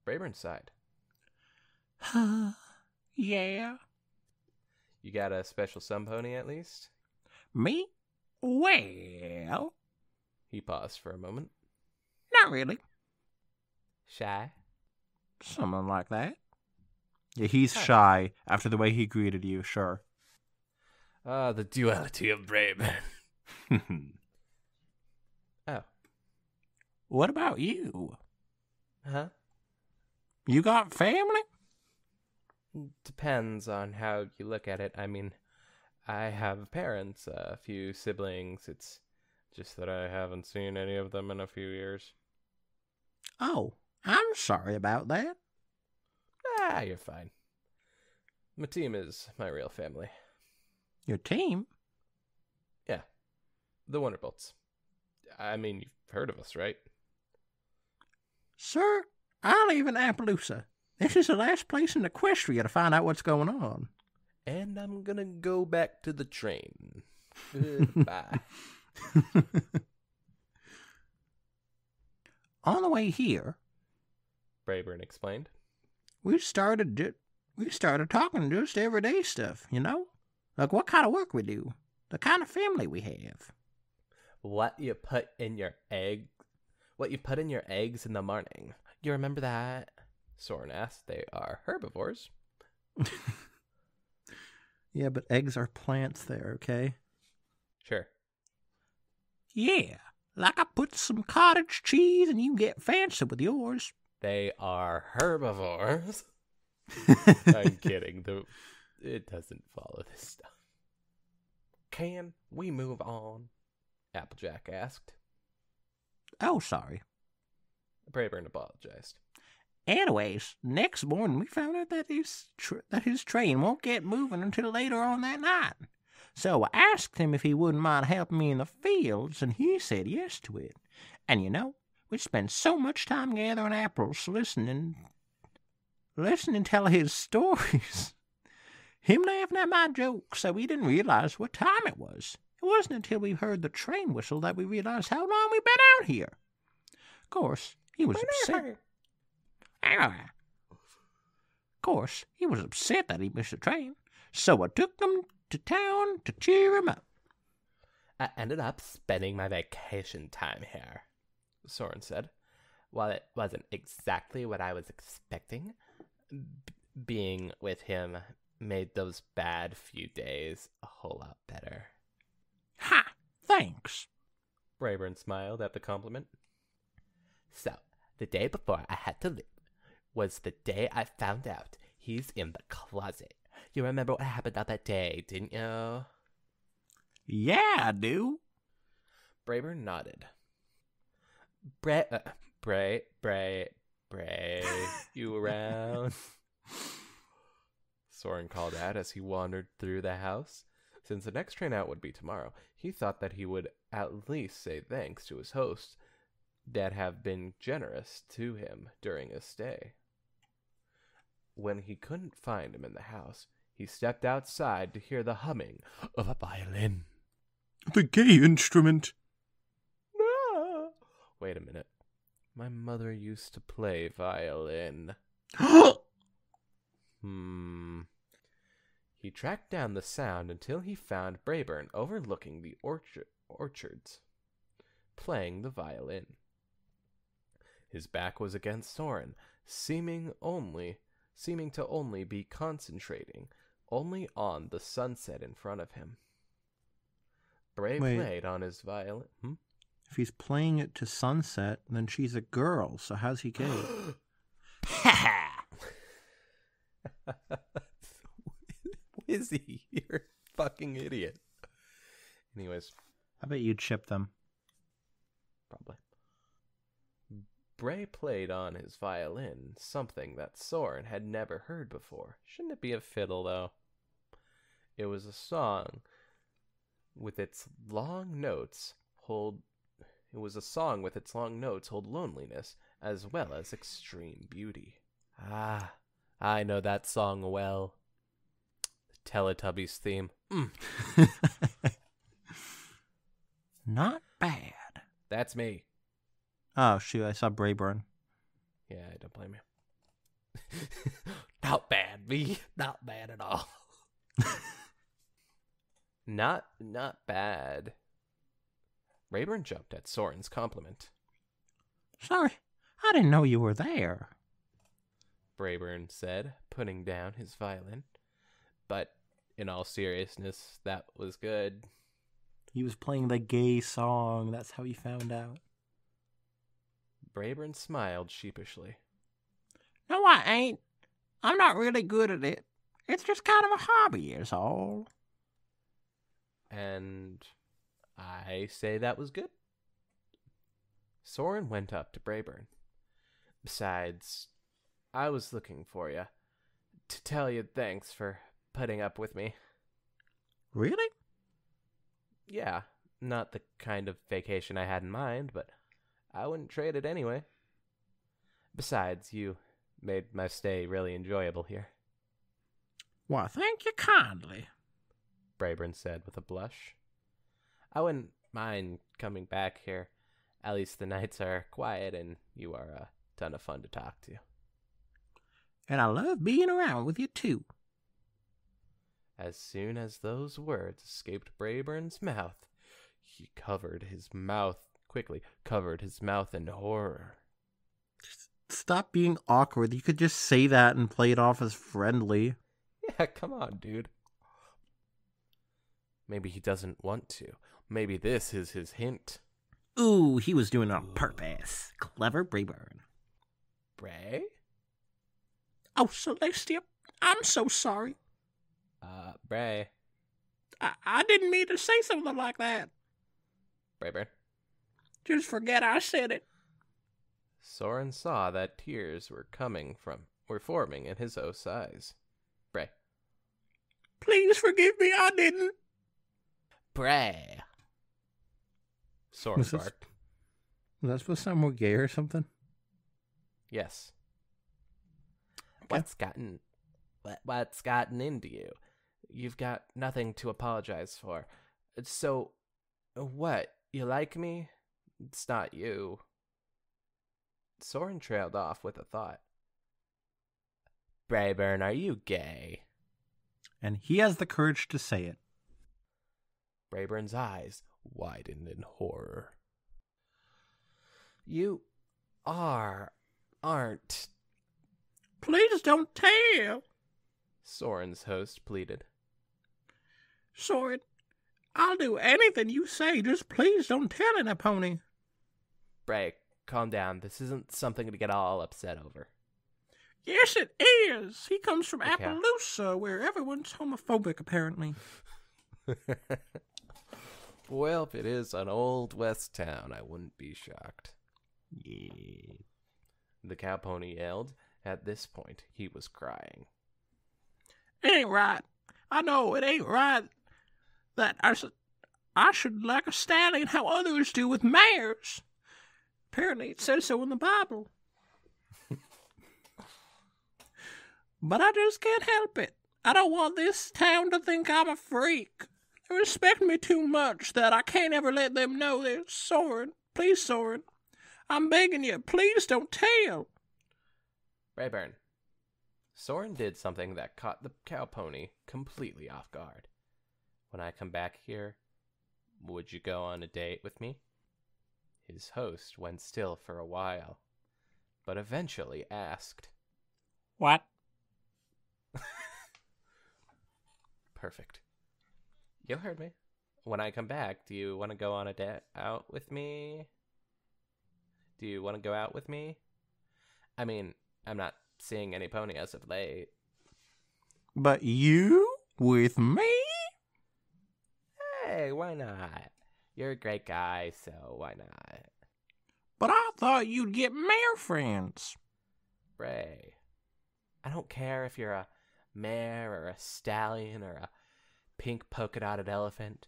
Brayburn sighed. Yeah. You got a special sun pony at least? Me? Well, He paused for a moment. not really. Shy? Something like that. Yeah, he's shy after the way he greeted you, sure. Ah, the duality of Brayburn. Oh. What about you? Huh? You got family? Depends on how you look at it. I mean, I have parents, a few siblings. It's just that I haven't seen any of them in a few years. Oh, I'm sorry about that. Ah, you're fine. My team is my real family. Your team? Yeah. The Wonderbolts. I mean, you've heard of us, right? Sir, I live in Appaloosa. This is the last place in Equestria to find out what's going on. And I'm gonna go back to the train. Goodbye. On the way here, Brayburn explained. we started talking just everyday stuff, you know? Like what kind of work we do, the kind of family we have. What you put in your eggs in the morning. You remember that? Soren asked. They are herbivores. Yeah, but eggs are plants there, okay? Sure. Yeah, like I put some cottage cheese and you get fancy with yours. They are herbivores. I'm kidding. It doesn't follow this stuff. Can we move on? Applejack asked. Oh, sorry. Brayburn apologized. Anyways, next morning we found out that his train won't get moving until later on that night. So I asked him if he wouldn't mind helping me in the fields, and he said yes to it. And we spent so much time gathering apples, listening to his stories. Him laughing at my jokes, so we didn't realize what time it was. It wasn't until we heard the train whistle that we realized how long we'd been out here. Of course, he was upset. That he missed the train, so I took them to town to cheer him up. I ended up spending my vacation time here, Soren said. While it wasn't exactly what I was expecting, being with him made those bad few days a whole lot better. Ha! Thanks. Brayburn smiled at the compliment. So, the day before I had to leave was the day I found out he's in the closet. You remember what happened on that day, didn't you? Yeah, I do. Brayburn nodded. Bray, you around? Soren called out as he wandered through the house. Since the next train out would be tomorrow, he thought that he would at least say thanks to his hosts that have been generous to him during his stay. When he couldn't find him in the house, he stepped outside to hear the humming of a violin. The gay instrument. No! Wait a minute. My mother used to play violin. He tracked down the sound until he found Brayburn overlooking the orchards, playing the violin. His back was against Soren, seeming to only be concentrating only on the sunset in front of him. Bray played on his violin. If he's playing it to sunset, then she's a girl, so how's he gay? Ha ha! Wizzy, you're a fucking idiot. Anyways. I bet you'd ship them. Probably. Bray played on his violin, something that Soren had never heard before. Shouldn't it be a fiddle, though? It was a song with its long notes hold loneliness as well as extreme beauty. Ah, I know that song well. The Teletubbies theme. Not bad. That's me. Oh, shoot, I saw Brayburn. Yeah, I don't blame you. Not bad, me. Not bad at all. Not bad. Brayburn jumped at Soren's compliment. Sorry, I didn't know you were there. Brayburn said, putting down his violin. But in all seriousness, that was good. He was playing the gay song. That's how he found out. Brayburn smiled sheepishly. No, I ain't. I'm not really good at it. It's just kind of a hobby, is all. And I say that was good. Soren went up to Brayburn. Besides, I was looking for you to tell you thanks for putting up with me. Really? Yeah, not the kind of vacation I had in mind, but I wouldn't trade it anyway. Besides, you made my stay really enjoyable here. Why, thank you kindly, Brayburn said with a blush. I wouldn't mind coming back here. At least the nights are quiet and you are a ton of fun to talk to. And I love being around with you, too. As soon as those words escaped Brayburn's mouth, he covered his mouth in horror. Stop being awkward. You could just say that and play it off as friendly. Yeah, come on, dude. Maybe he doesn't want to. Maybe this is his hint. Ooh, he was doing it on purpose. Clever Brayburn. Bray? Oh, Celestia, I'm so sorry. Bray. I didn't mean to say something like that. Brayburn. Just forget I said it. Soren saw that tears were forming in his eyes. Bray. Please forgive me, I didn't. Bray. Soren Was barked. that supposed to sound more gay or something? Yes. Okay. What's gotten into you? You've got nothing to apologize for. So, what? You like me? It's not you. Soren trailed off with a thought. Brayburn, are you gay? And he has the courage to say it. Brayburn's eyes widened in horror. You aren't. Please don't tell. Soren's host pleaded. Soren, I'll do anything you say. Just please don't tell any pony. Bray, calm down. This isn't something to get all upset over. Yes, it is. He comes from Okay. Appaloosa, where everyone's homophobic, apparently. Well, if it is an old west town, I wouldn't be shocked. Yeah. The cow pony yelled. At this point, he was crying. It ain't right. I know it ain't right that I should like a stallion how others do with mares. Apparently it says so in the Bible. But I just can't help it. I don't want this town to think I'm a freak. They respect me too much that I can't ever let them know they're Soren. Please, Soren. I'm begging you, please don't tell. Brayburn. Soren did something that caught the cow pony completely off guard. When I come back here, would you go on a date with me? His host went still for a while, but eventually asked. What? Perfect. You heard me. When I come back, do you want to go on a date out with me? Do you want to go out with me? I mean, I'm not seeing any pony as of late. But you with me? Hey, why not? You're a great guy, so why not? But I thought you'd get mare friends. Bray. I don't care if you're a mare or a stallion or a pink polka-dotted elephant.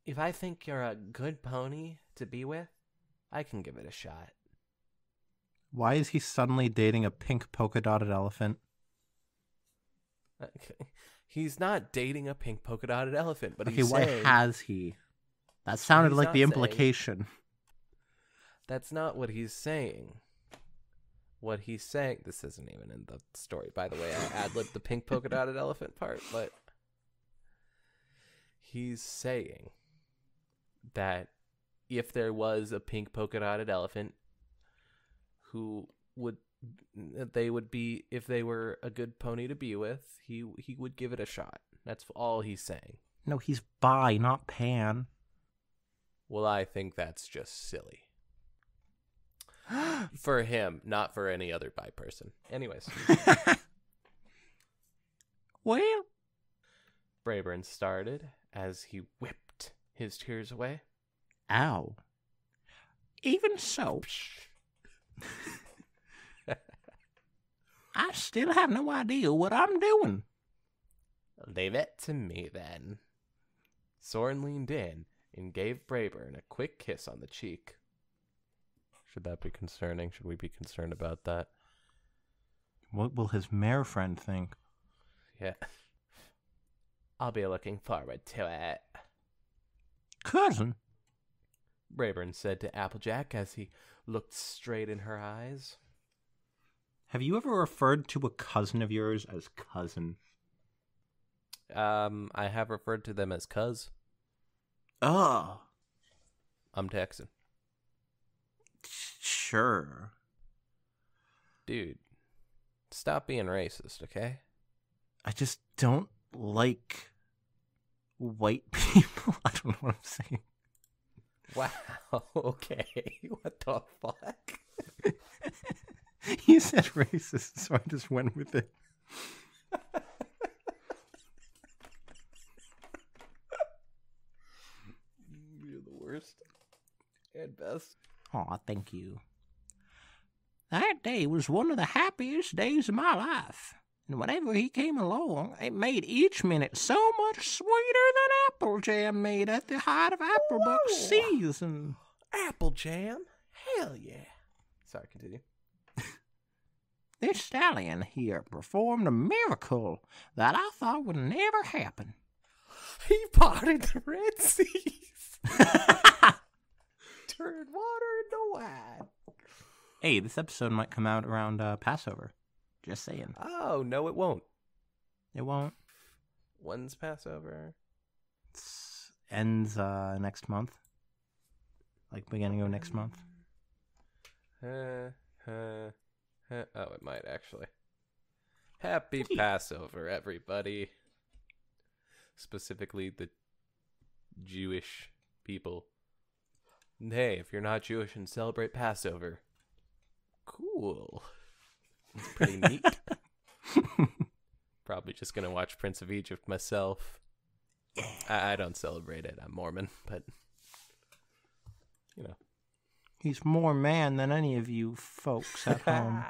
If I think you're a good pony to be with, I can give it a shot. Why is he suddenly dating a pink polka-dotted elephant? He's not dating a pink polka-dotted elephant, but Okay, he's why saying... has he? That sounded He's like not the saying- implication. That's not what he's saying. What he's saying... This isn't even in the story, by the way. I ad-libbed the pink polka-dotted elephant part, but... He's saying that if there was a pink polka-dotted elephant, who would... They would be... If they were a good pony to be with, he would give it a shot. That's all he's saying. No, he's bi, not pan. Well, I think that's just silly. For him, not for any other bi person. Anyways, Well, Brayburn started as he whipped his tears away. Ow. even so, I still have no idea what I'm doing. Leave it to me, then. Soren leaned in and gave Brayburn a quick kiss on the cheek. Should that be concerning? Should we be concerned about that? What will his mare friend think? Yeah. I'll be looking forward to it, Cousin? Brayburn said to Applejack as he looked straight in her eyes. Have you ever referred to a cousin of yours as cousin? I have referred to them as cuz. Oh. I'm Texan. Sure. Dude, stop being racist, okay? I just don't like white people. I don't know what I'm saying. Wow, okay. What the fuck? You said racist, so I just went with it. You're the worst and best. Aw, thank you. That day was one of the happiest days of my life. And whenever he came along, it made each minute so much sweeter than apple jam made at the height of Applebuck Whoa. season. Apple jam? Hell yeah. Sorry, continue. This stallion here performed a miracle that I thought would never happen. He parted the Red Seas. Turned water into wine. Hey, this episode might come out around Passover. Just saying. Oh, no, it won't. It won't. When's Passover? Ends next month. Like beginning of next month. Oh, it might actually. Happy Passover, everybody. Specifically the Jewish people. And hey, if you're not Jewish and celebrate Passover, cool. It's pretty neat. Probably just gonna watch Prince of Egypt myself. I don't celebrate it. I'm Mormon, but you know. He's more man than any of you folks at home.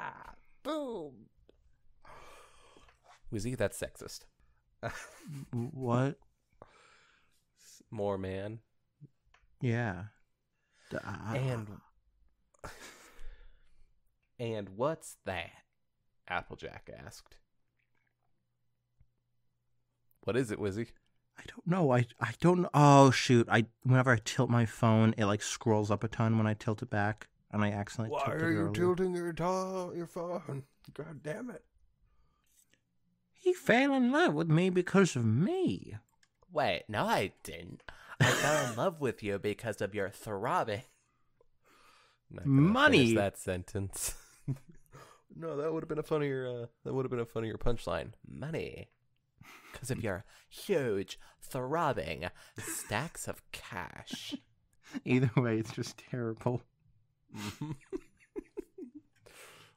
Boom. Wizzy, that's sexist. What? More man. Yeah. And what's that? Applejack asked. What is it, Wizzy? I don't know. I don't know. Oh, shoot. Whenever I tilt my phone, it like scrolls up a ton when I tilt it back. And I accidentally tilted it earlier. tilting your phone? God damn it. He fell in love with me because of me. Wait, no I didn't. I fell in love with you because of your throbbing. Not gonna Money. finish that sentence. No, that would have been a funnier punchline. Money. Because of your huge, throbbing stacks of cash. Either way, it's just terrible.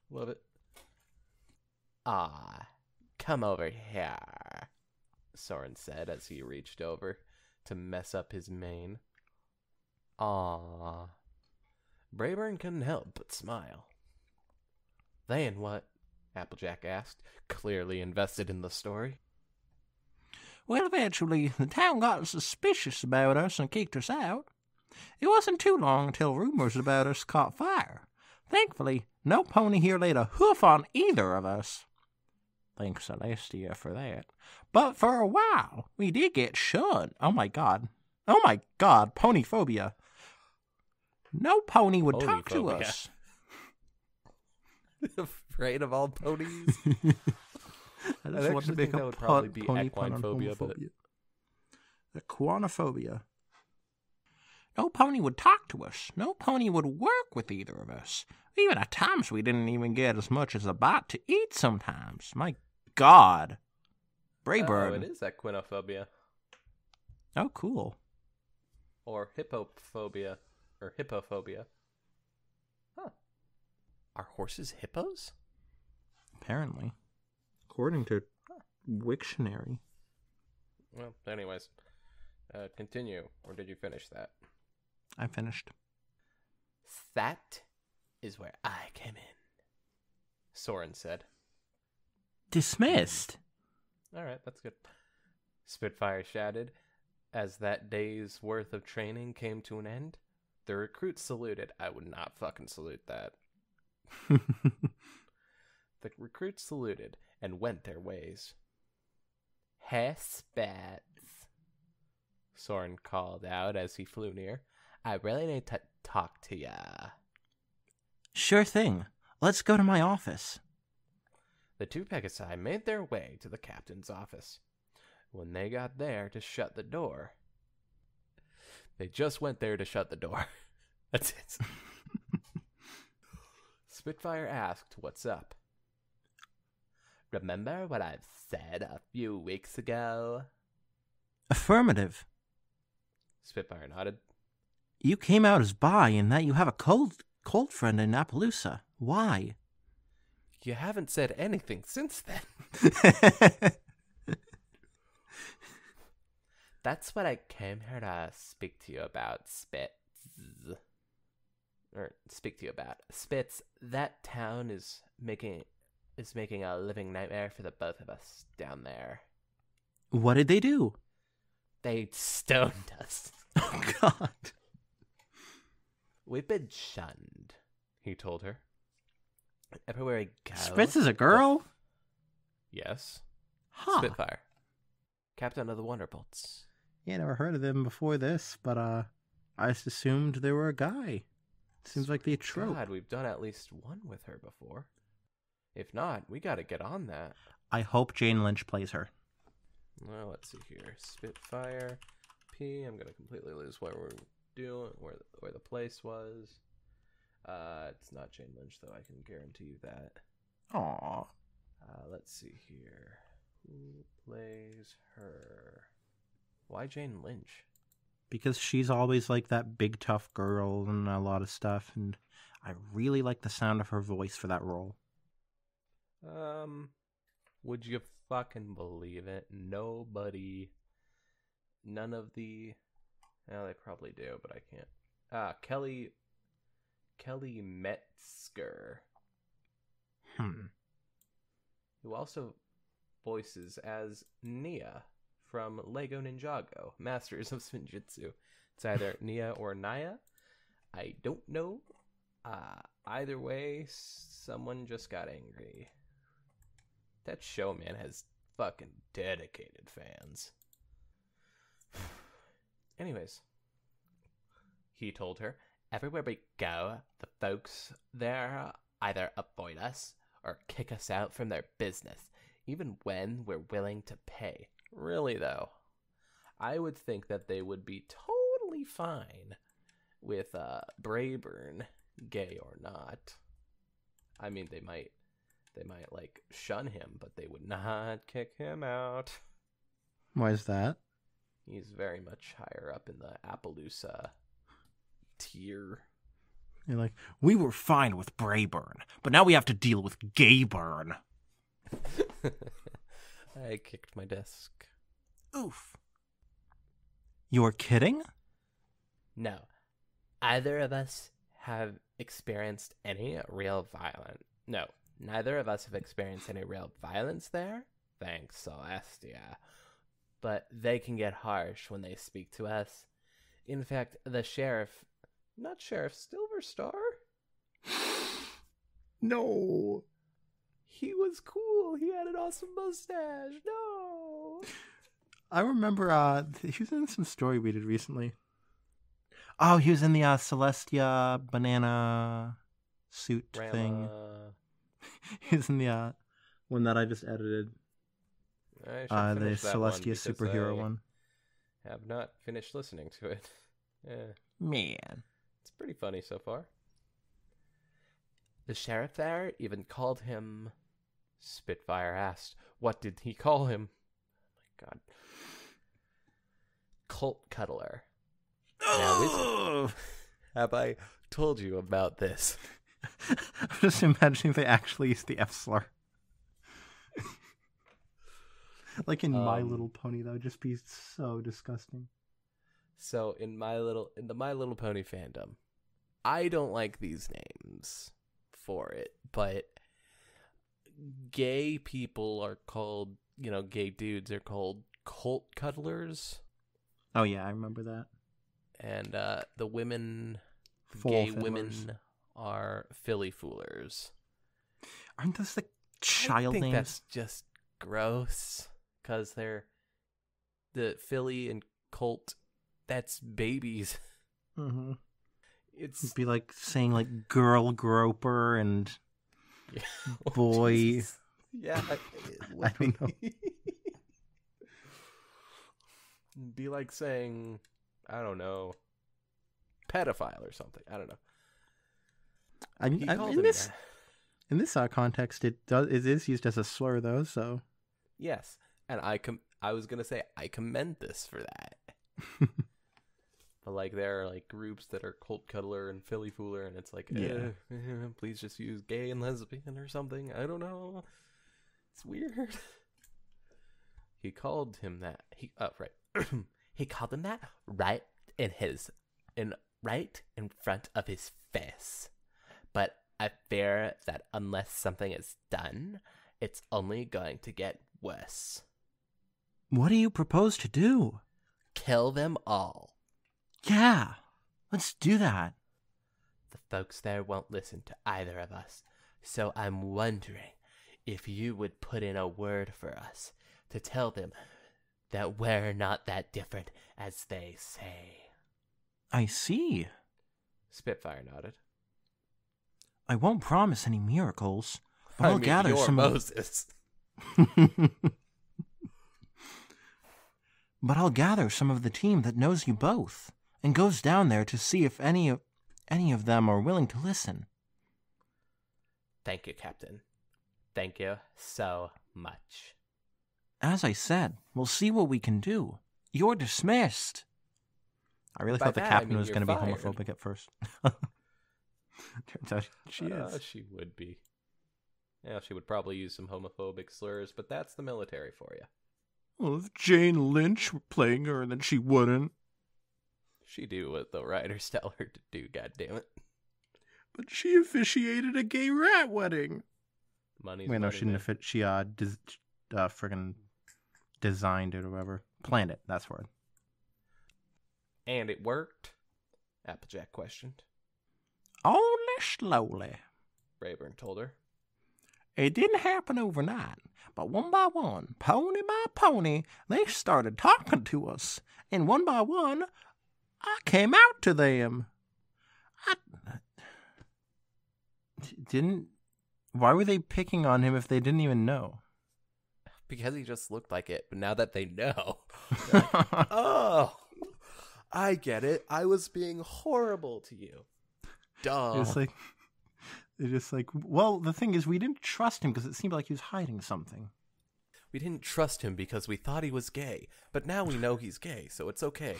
Love it. Ah, come over here, Soren said as he reached over to mess up his mane. Ah. Brayburn couldn't help but smile. Then what? Applejack asked, clearly invested in the story. Well, eventually, the town got suspicious about us and kicked us out. It wasn't too long until rumors about us caught fire. Thankfully, no pony here laid a hoof on either of us. Thanks, Celestia, for that. But for a while, we did get shunned. Oh my god, ponyphobia. No pony would talk to Ponyphobia. us. Afraid of all ponies? I I'd just want to actually make think that a would probably be pony pun on equine phobia, but- homophobia. Equinophobia. No pony would talk to us. No pony would work with either of us. Even at times, we didn't even get as much as a bite to eat sometimes. My god. Oh, Brayburn. it is equinophobia. Oh, cool. Or hippophobia. Or hippophobia. Huh. Are horses hippos? Apparently. According to Wiktionary. Well, anyways. Continue. Or did you finish that? I finished. That is where I came in, Soren said. Dismissed. All right, that's good. Spitfire shouted as that day's worth of training came to an end. The recruits saluted. I would not fucking salute that. The recruits saluted and went their ways. Hey, Spats, Soren called out as he flew near. I really need to talk to ya. Sure thing. Let's go to my office. The two Pegasi made their way to the captain's office. When they got there to shut the door, they just went there to shut the door. That's it. Spitfire asked, "What's up?" Remember what I've said a few weeks ago? Affirmative. Spitfire nodded. You came out as bi in that you have a cold friend in Appaloosa. Why? You haven't said anything since then. That's what I came here to speak to you about, Spitz. or speak to you about. Spitz, that town is making a living nightmare for the both of us down there. What did they do? They stoned us. Oh, God. We've been shunned, he told her. Everywhere I go. Spitz is a girl? Yes. Huh. Spitfire. Captain of the Wonderbolts. Yeah, never heard of them before this, but I just assumed they were a guy. Seems like the trope. God, we've done at least one with her before. If not, we gotta get on that. I hope Jane Lynch plays her. Well, let's see here. Spitfire. P. I'm gonna completely lose what we're doing, where the place was. It's not Jane Lynch, though. I can guarantee you that. Aww. Let's see here. Who plays her? Why Jane Lynch? Because she's always like that big tough girl and a lot of stuff, and I really like the sound of her voice for that role. Would you fucking believe it? None of the, well, they probably do, but I can't. Kelly Metzger. Who also voices as Nia from Lego Ninjago, Masters of Spinjitzu. It's either Nia or Naya. I don't know. Either way, someone just got angry. That show, man, has fucking dedicated fans. Anyways, he told her, everywhere we go, the folks there either avoid us or kick us out from their business, even when we're willing to pay. Really, though, I would think that they would be totally fine with Brayburn, gay or not. I mean, they might like shun him, but they would not kick him out. Why is that? He's very much higher up in the Appaloosa tier. You're like, we were fine with Brayburn, but now we have to deal with Gayburn. I kicked my desk. Oof. You're kidding? No. Either of us have experienced any real violence. No. Neither of us have experienced any real violence there. Thanks, Celestia. But they can get harsh when they speak to us. In fact, the sheriff... Not Sheriff Silverstar? No. He was cool. He had an awesome mustache. No. I remember he was in some story we did recently. Oh, he was in the Celestia banana suit thing. He was in the one that I just edited. I the Celestia superhero one. Have not finished listening to it. Yeah. Man. It's pretty funny so far. The sheriff there even called him... Spitfire asked, what did he call him? Oh my god. Colt Cuddler. Now, have I told you about this? I'm just imagining if they actually used the F slur. Like in My Little Pony, that would just be so disgusting. So in the My Little Pony fandom, I don't like these names for it, but gay people are called, gay dudes are called Colt Cuddlers. Oh yeah, I remember that. And the women, Gay fiddlers. Women are Philly Foolers. Aren't those the child I think names? That's just gross, because they're the Philly and Colt. That's babies. Mm-hmm. It'd be like saying like girl groper and boy. Jesus. Yeah, I don't know. Be like saying, I don't know, pedophile or something. I don't know. In this context, it is used as a slur though. So yes, and I was gonna say I commend this for that. But like there are like groups that are Colt Cuddler and Philly Fooler, and it's like, please just use gay and lesbian or something. I don't know. It's weird. He called him that. He called him that right in right in front of his face. But I fear that unless something is done, it's only going to get worse. What do you propose to do? Kill them all. Yeah, let's do that. The folks there won't listen to either of us, so I'm wondering if you would put in a word for us to tell them that we're not that different as they say. I see. Spitfire nodded. I won't promise any miracles, but I'll gather you're some Moses. But I'll gather some of the team that knows you both and goes down there to see if any of them are willing to listen. Thank you, Captain. Thank you so much. As I said, we'll see what we can do. You're dismissed. I really By thought the that, I captain mean was going to be you're fired. homophobic at first. Turns out she is. She would be. Yeah, she would probably use some homophobic slurs, but that's the military for you. Well, if Jane Lynch were playing her, then she wouldn't. She do what the writers tell her to do, goddammit. But she officiated a gay rat wedding. Money's Wait, no, money, she man. didn't. She friggin' designed it or whatever. Planned it. That's word. And it worked? Applejack questioned. Only slowly. Rayburn told her. It didn't happen overnight, but one by one, pony by pony, they started talking to us, and one by one, I came out to them. Why were they picking on him if they didn't even know? Because he just looked like it, but now that they know, they're like, oh, I get it. I was being horrible to you. Duh. They're just like, well, the thing is, we didn't trust him because it seemed like he was hiding something. We didn't trust him because we thought he was gay, but now we know he's gay, so it's okay.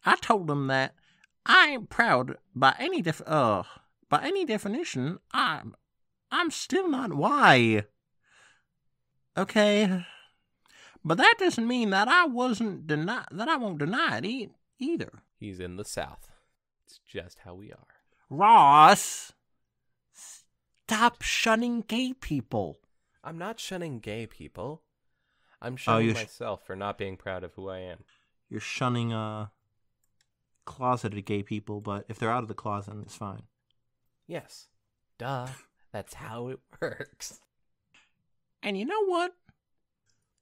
I told them that I ain't proud by any definition. I'm still not. Why? Okay, but that doesn't mean that I won't deny it either. He's in the South. It's just how we are. Ross, stop shunning gay people. I'm not shunning gay people. I'm shunning you myself for not being proud of who I am. You're shunning closeted gay people, but if they're out of the closet, it's fine. Yes. Duh. That's how it works. And you know what?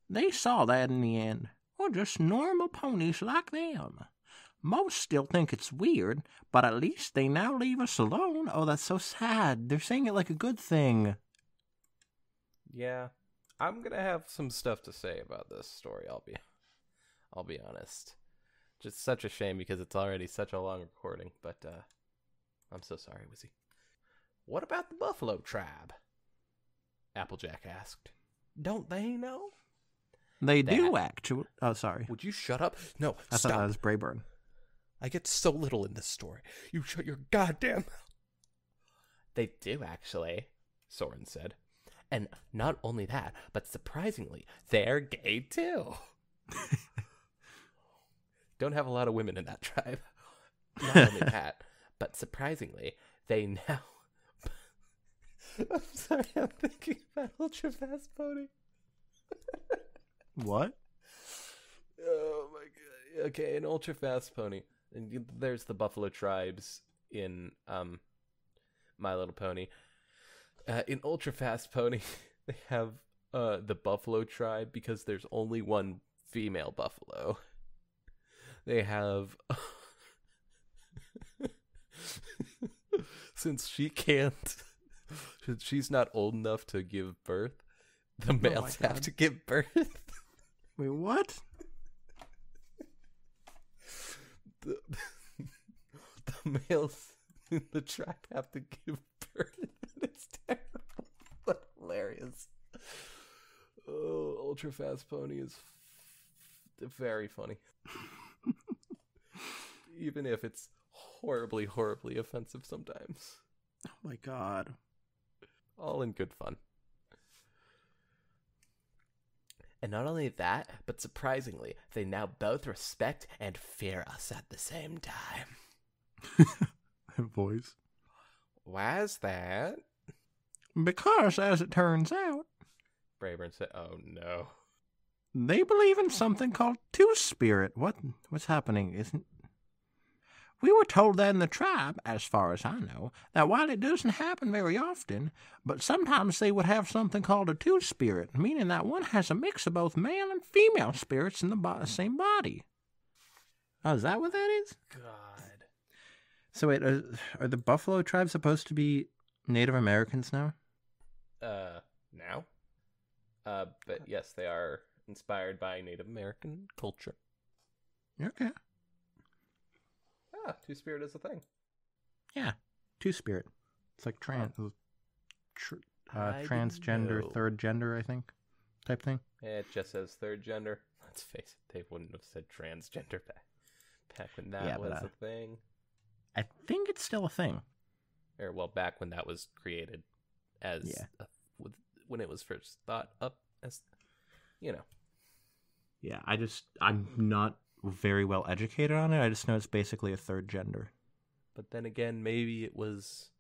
They saw that in the end. We're just normal ponies like them. Most still think it's weird, but at least they now leave us alone. Oh, that's so sad. They're saying it like a good thing. Yeah. I'm gonna have some stuff to say about this story, I'll be honest. Just such a shame because it's already such a long recording, but I'm so sorry, Wizzy. What about the Buffalo tribe? Applejack asked. Don't they know? They do actually. Oh, sorry. Would you shut up? No, I stop. thought that was Brayburn. I get so little in this story. You shut your goddamn mouth. They do, actually, Soren said. And not only that, but surprisingly, they're gay too. Don't have a lot of women in that tribe. Not only that, but surprisingly, they now... I'm sorry, I'm thinking about Ultra Fast Pony. What? Oh my god. Okay, an Ultra Fast Pony. And there's the Buffalo tribes in My Little Pony. In Ultra Fast Pony, they have the Buffalo tribe because there's only one female buffalo. They have since she's not old enough to give birth, the males have to give birth. Wait, what? The males in the tribe have to give birth. It's terrible, but hilarious. Oh, Ultra Fast Pony is very funny. Even if it's horribly, horribly offensive sometimes. Oh my god. All in good fun. And not only that, but surprisingly, they now both respect and fear us at the same time. Voice. Why's that? Because, as it turns out, Brayburn said, oh no. they believe in something called Two-Spirit. What's happening? We were told that in the tribe, as far as I know, that while it doesn't happen very often, but sometimes they would have something called a Two-Spirit, meaning that one has a mix of both male and female spirits in the same body. Oh, is that what that is? God. So wait, are the Buffalo tribe supposed to be Native Americans now? Now? But yes, they are inspired by Native American culture. Okay. Ah, Two-Spirit is a thing. Yeah, Two-Spirit. It's like I transgender, didn't know. third gender, I think, type thing. It just says third gender. Let's face it, they wouldn't have said transgender back when that was a thing. I think it's still a thing. Or, well, back when that was created as... when it was first thought up as... You know. Yeah, I'm not very well educated on it. I just know it's basically a third gender. But then again, maybe it was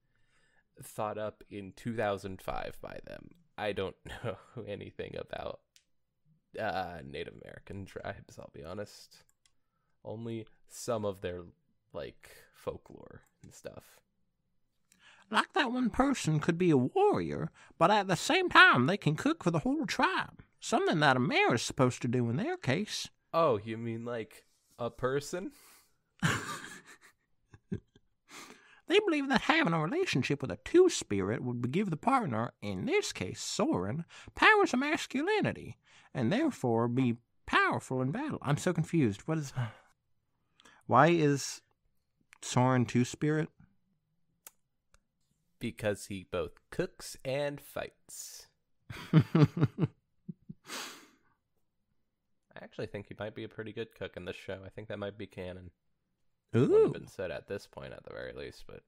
thought up in 2005 by them. I don't know anything about Native American tribes, I'll be honest. Only some of their, like, folklore and stuff. Like that one person could be a warrior, but at the same time they can cook for the whole tribe. Something that a mayor is supposed to do in their case. Oh, you mean like a person? They believe that having a relationship with a Two-Spirit would give the partner, in this case Soren, powers of masculinity, and therefore be powerful in battle. I'm so confused. Why is Soren Two-Spirit? Because he both cooks and fights. I actually think he might be a pretty good cook in this show. I think that might be canon. Wouldn't Ooh. have been said at this point at the very least, but...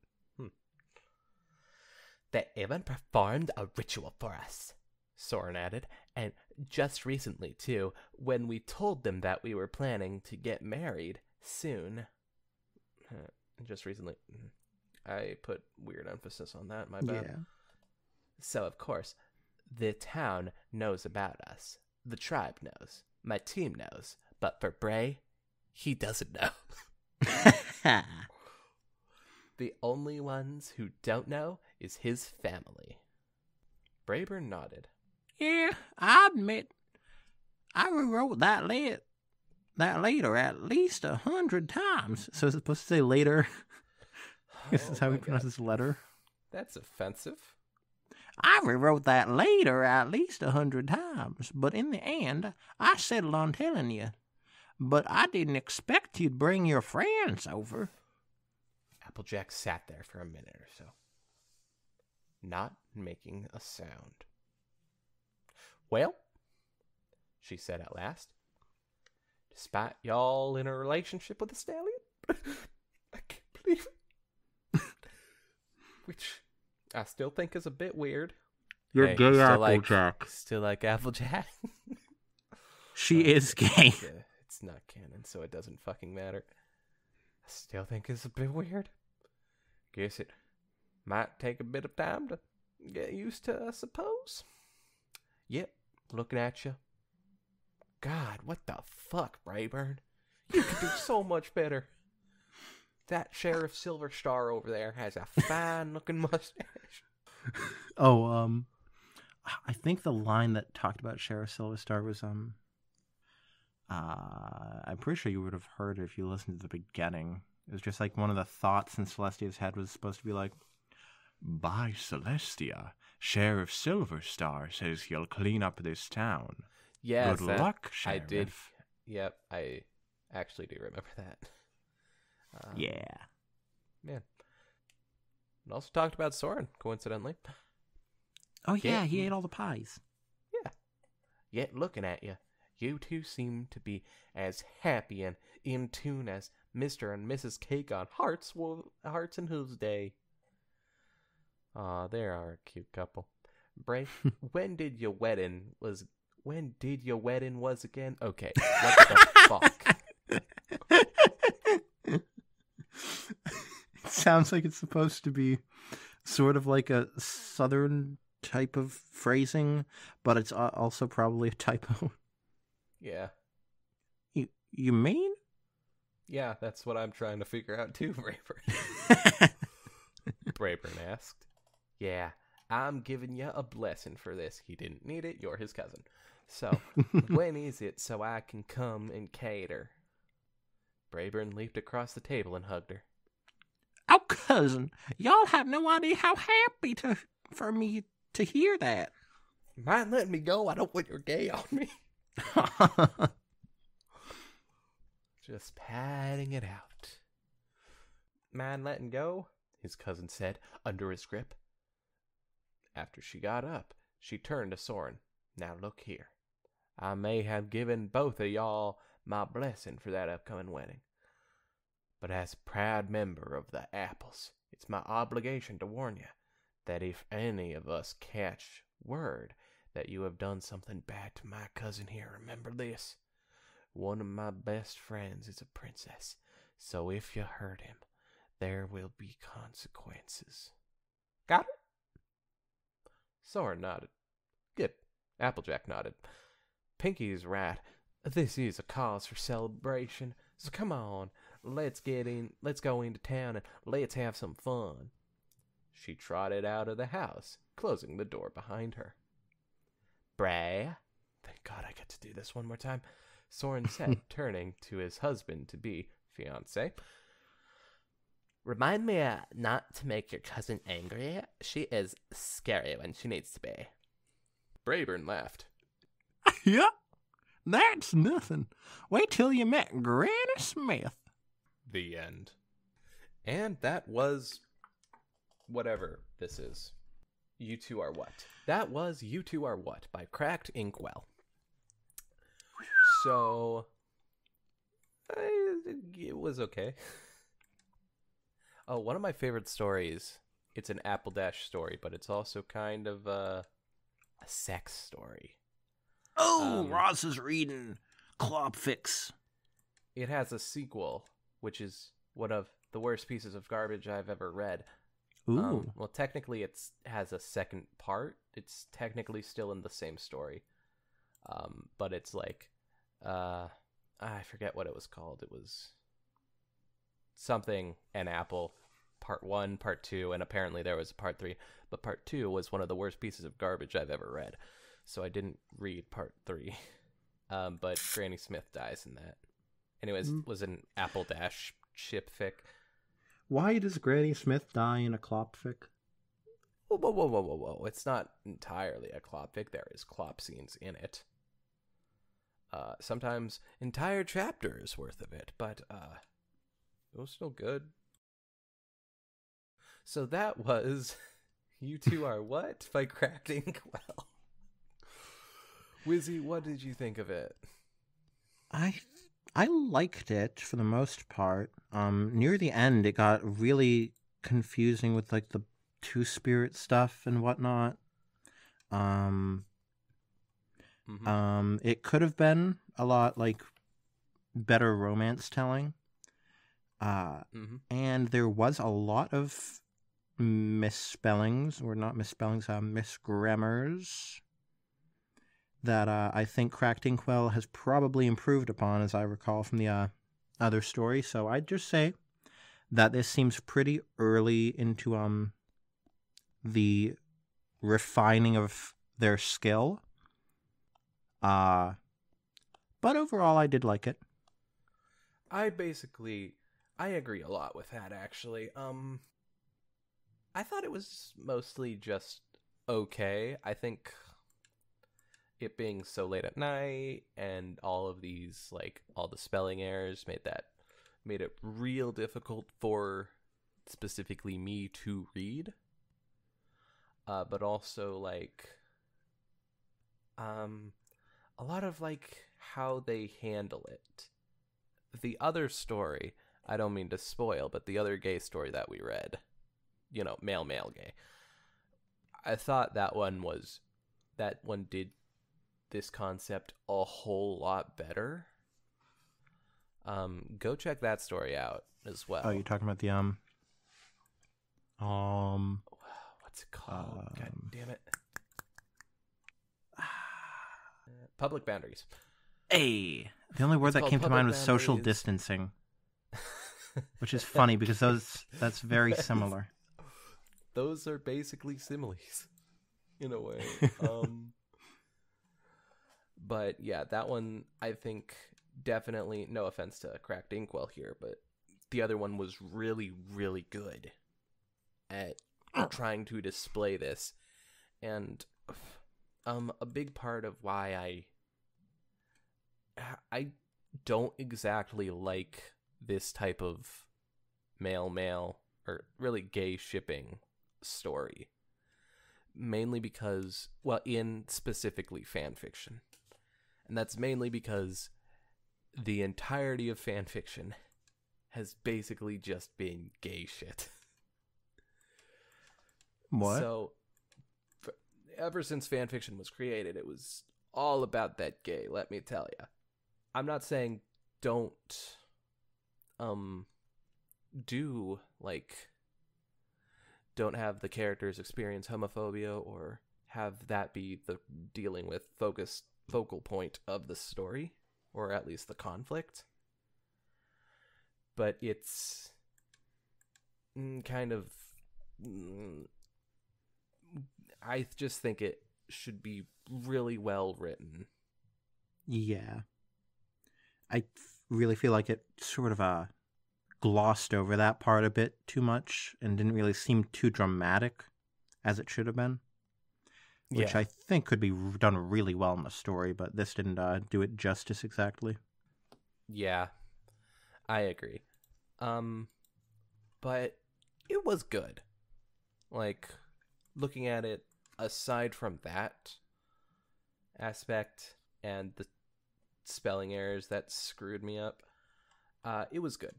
They even performed a ritual for us, Soren added. And just recently, too, when we told them that we were planning to get married soon. Just recently. I put weird emphasis on that, my bad. Yeah. So, of course, the town knows about us. The tribe knows. My team knows. But for Bray, he doesn't know. The only ones who don't know is his family. Brayburn nodded. Yeah, I admit, I rewrote that later at least 100 times. So is it supposed to say later? This is how Oh we my pronounce God. this letter? That's offensive. I rewrote that later at least 100 times, but in the end, I settled on telling you. But I didn't expect you'd bring your friends over. Applejack sat there for a minute or so, not making a sound. Well, she said at last, despite y'all in a relationship with a stallion, I can't believe it. Which I still think is a bit weird. You're Hey, gay, still Applejack. Still like Applejack. She is gay. It's not canon, so it doesn't fucking matter. I still think it's a bit weird. Guess it might take a bit of time to get used to, I suppose. Yep, looking at you. God, what the fuck, Brayburn? You could do so much better. That Sheriff Silver Star over there has a fine-looking mustache. Oh, I think the line that talked about Sheriff Silverstar was, I'm pretty sure you would have heard it if you listened to the beginning. It was just like one of the thoughts in Celestia's head was supposed to be like, by Celestia, Sheriff Silverstar says he'll clean up this town. Yes, Good luck, I Sheriff. did. Yep, I actually do remember that. Yeah. Man. And also talked about Soren, coincidentally. Oh, yeah, Yeah. he ate all the pies. Yeah. Yet looking at you, you two seem to be as happy and in tune as Mr. and Mrs. Cake on Hearts and Hooves Day. Aw, they are a cute couple. Bray, when did your wedding was when did your wedding was again? Okay, what the fuck? It sounds like it's supposed to be sort of like a southern type of phrasing, but it's also probably a typo. Yeah. You mean? Yeah, that's what I'm trying to figure out too, Brayburn. Brayburn asked. Yeah, I'm giving you a blessing for this. He didn't need it. You're his cousin. So, when is it so I can come and cater? Brayburn leaped across the table and hugged her. Oh, cousin, y'all have no idea how happy for me to hear that. Mind letting me go? I don't want your gay on me. Just patting it out. Mind letting go? His cousin said, under his grip. After she got up, she turned to Soren. Now look here. I may have given both of y'all my blessing for that upcoming wedding. But as a proud member of the Apples, it's my obligation to warn you that if any of us catch word that you have done something bad to my cousin here, remember this. One of my best friends is a princess, so if you hurt him, there will be consequences. Got it? Soren nodded. Good. Applejack nodded. Pinky's right. This is a cause for celebration, so come on, let's go into town and let's have some fun. She trotted out of the house, closing the door behind her. Bray, thank God I get to do this one more time, Soren said, turning to his husband-to-be fiancé. Remind me not to make your cousin angry. She is scary when she needs to be. Brayburn laughed. Yeah, that's nothing. Wait till you met Granny Smith. The end. And that was whatever this is. You Two Are What? That was You Two Are What by Cracked Inkwell. So, it was okay. Oh, one of my favorite stories, it's an Apple Dash story, but it's also kind of a sex story. Oh, Ross is reading Clopfix. It has a sequel, which is one of the worst pieces of garbage I've ever read. Ooh. Well, technically it has a second part. It's technically still in the same story. But it's like, I forget what it was called. It was something an apple, part 1, part 2, and apparently there was a part 3. But part 2 was one of the worst pieces of garbage I've ever read. So I didn't read part 3. But Granny Smith dies in that. Anyways, it was an Apple Dash ship fic. Why does Granny Smith die in a Clopfic? Whoa. It's not entirely a Clopfic. There is Clop scenes in it. Sometimes entire chapters worth of it, but it was still good. So that was You Two Are What by Cracked Inkwell. Wizzy, what did you think of it? I liked it for the most part. Near the end, it got really confusing with like the two-spirit stuff and whatnot. It could have been a lot like better romance telling. And there was a lot of misspellings, or not misspellings, misgrammars that I think Cracked Inkwell has probably improved upon, as I recall from the other story. So I'd just say that this seems pretty early into the refining of their skill. But overall, I did like it. I agree a lot with that, actually. I thought it was mostly just okay. I think it being so late at night and all of these, like, all the spelling errors made it real difficult for specifically me to read. But also, like, a lot of, like, how they handle it. The other story, I don't mean to spoil, but the other gay story that we read, you know, male gay, I thought that one did this concept a whole lot better. Go check that story out as well. Oh, you're talking about the what's it called? God damn it. Public Boundaries. Hey, the only word It's that called came to mind was Public social Boundaries. distancing, which is funny because that's very similar. Those are basically similes in a way. But yeah, that one I think definitely, no offense to Cracked Inkwell here, but the other one was really, really good at trying to display this. And a big part of why I don't exactly like this type of male or really gay shipping story, mainly because, well, in specifically fan fiction, and that's mainly because the entirety of fan fiction has basically just been gay shit. What? So ever since fan fiction was created, it was all about that gay, let me tell you. I'm not saying don't don't have the characters experience homophobia or have that be the dealing with focal point of the story, or at least the conflict. But it's kind of I just think it should be really well written. Yeah. I really feel like it sort of glossed over that part a bit too much and didn't really seem too dramatic as it should have been. Which Yeah. I think could be done really well in the story, but this didn't do it justice exactly. Yeah, I agree. But it was good. Like, looking at it, aside from that aspect and the spelling errors that screwed me up, it was good.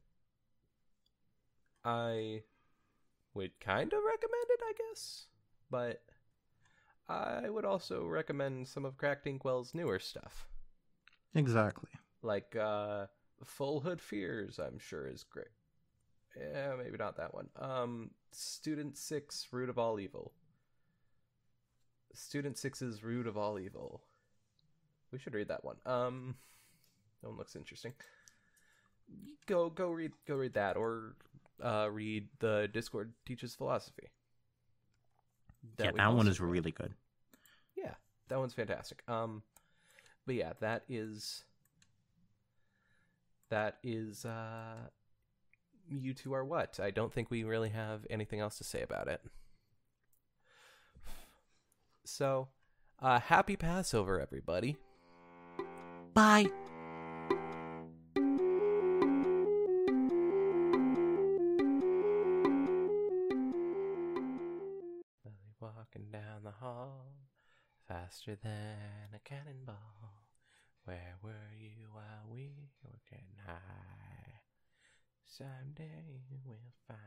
I would kind of recommend it, I guess, but I would also recommend some of Cracked Inkwell's newer stuff. Exactly. Like, Full Hood Fears, I'm sure is great. Yeah, maybe not that one. Student 6, Root of All Evil. Student 6's Root of All Evil. We should read that one. That one looks interesting. Go read that, or read The Discord Teaches Philosophy. That we've one also is read. really good. Yeah, that one's fantastic. But yeah, that is You Two Are What. I don't think we really have anything else to say about it. So, happy Passover, everybody. Bye. Lily walking down the hall, faster than a cannonball. Where were you while we were getting high? Someday we'll find.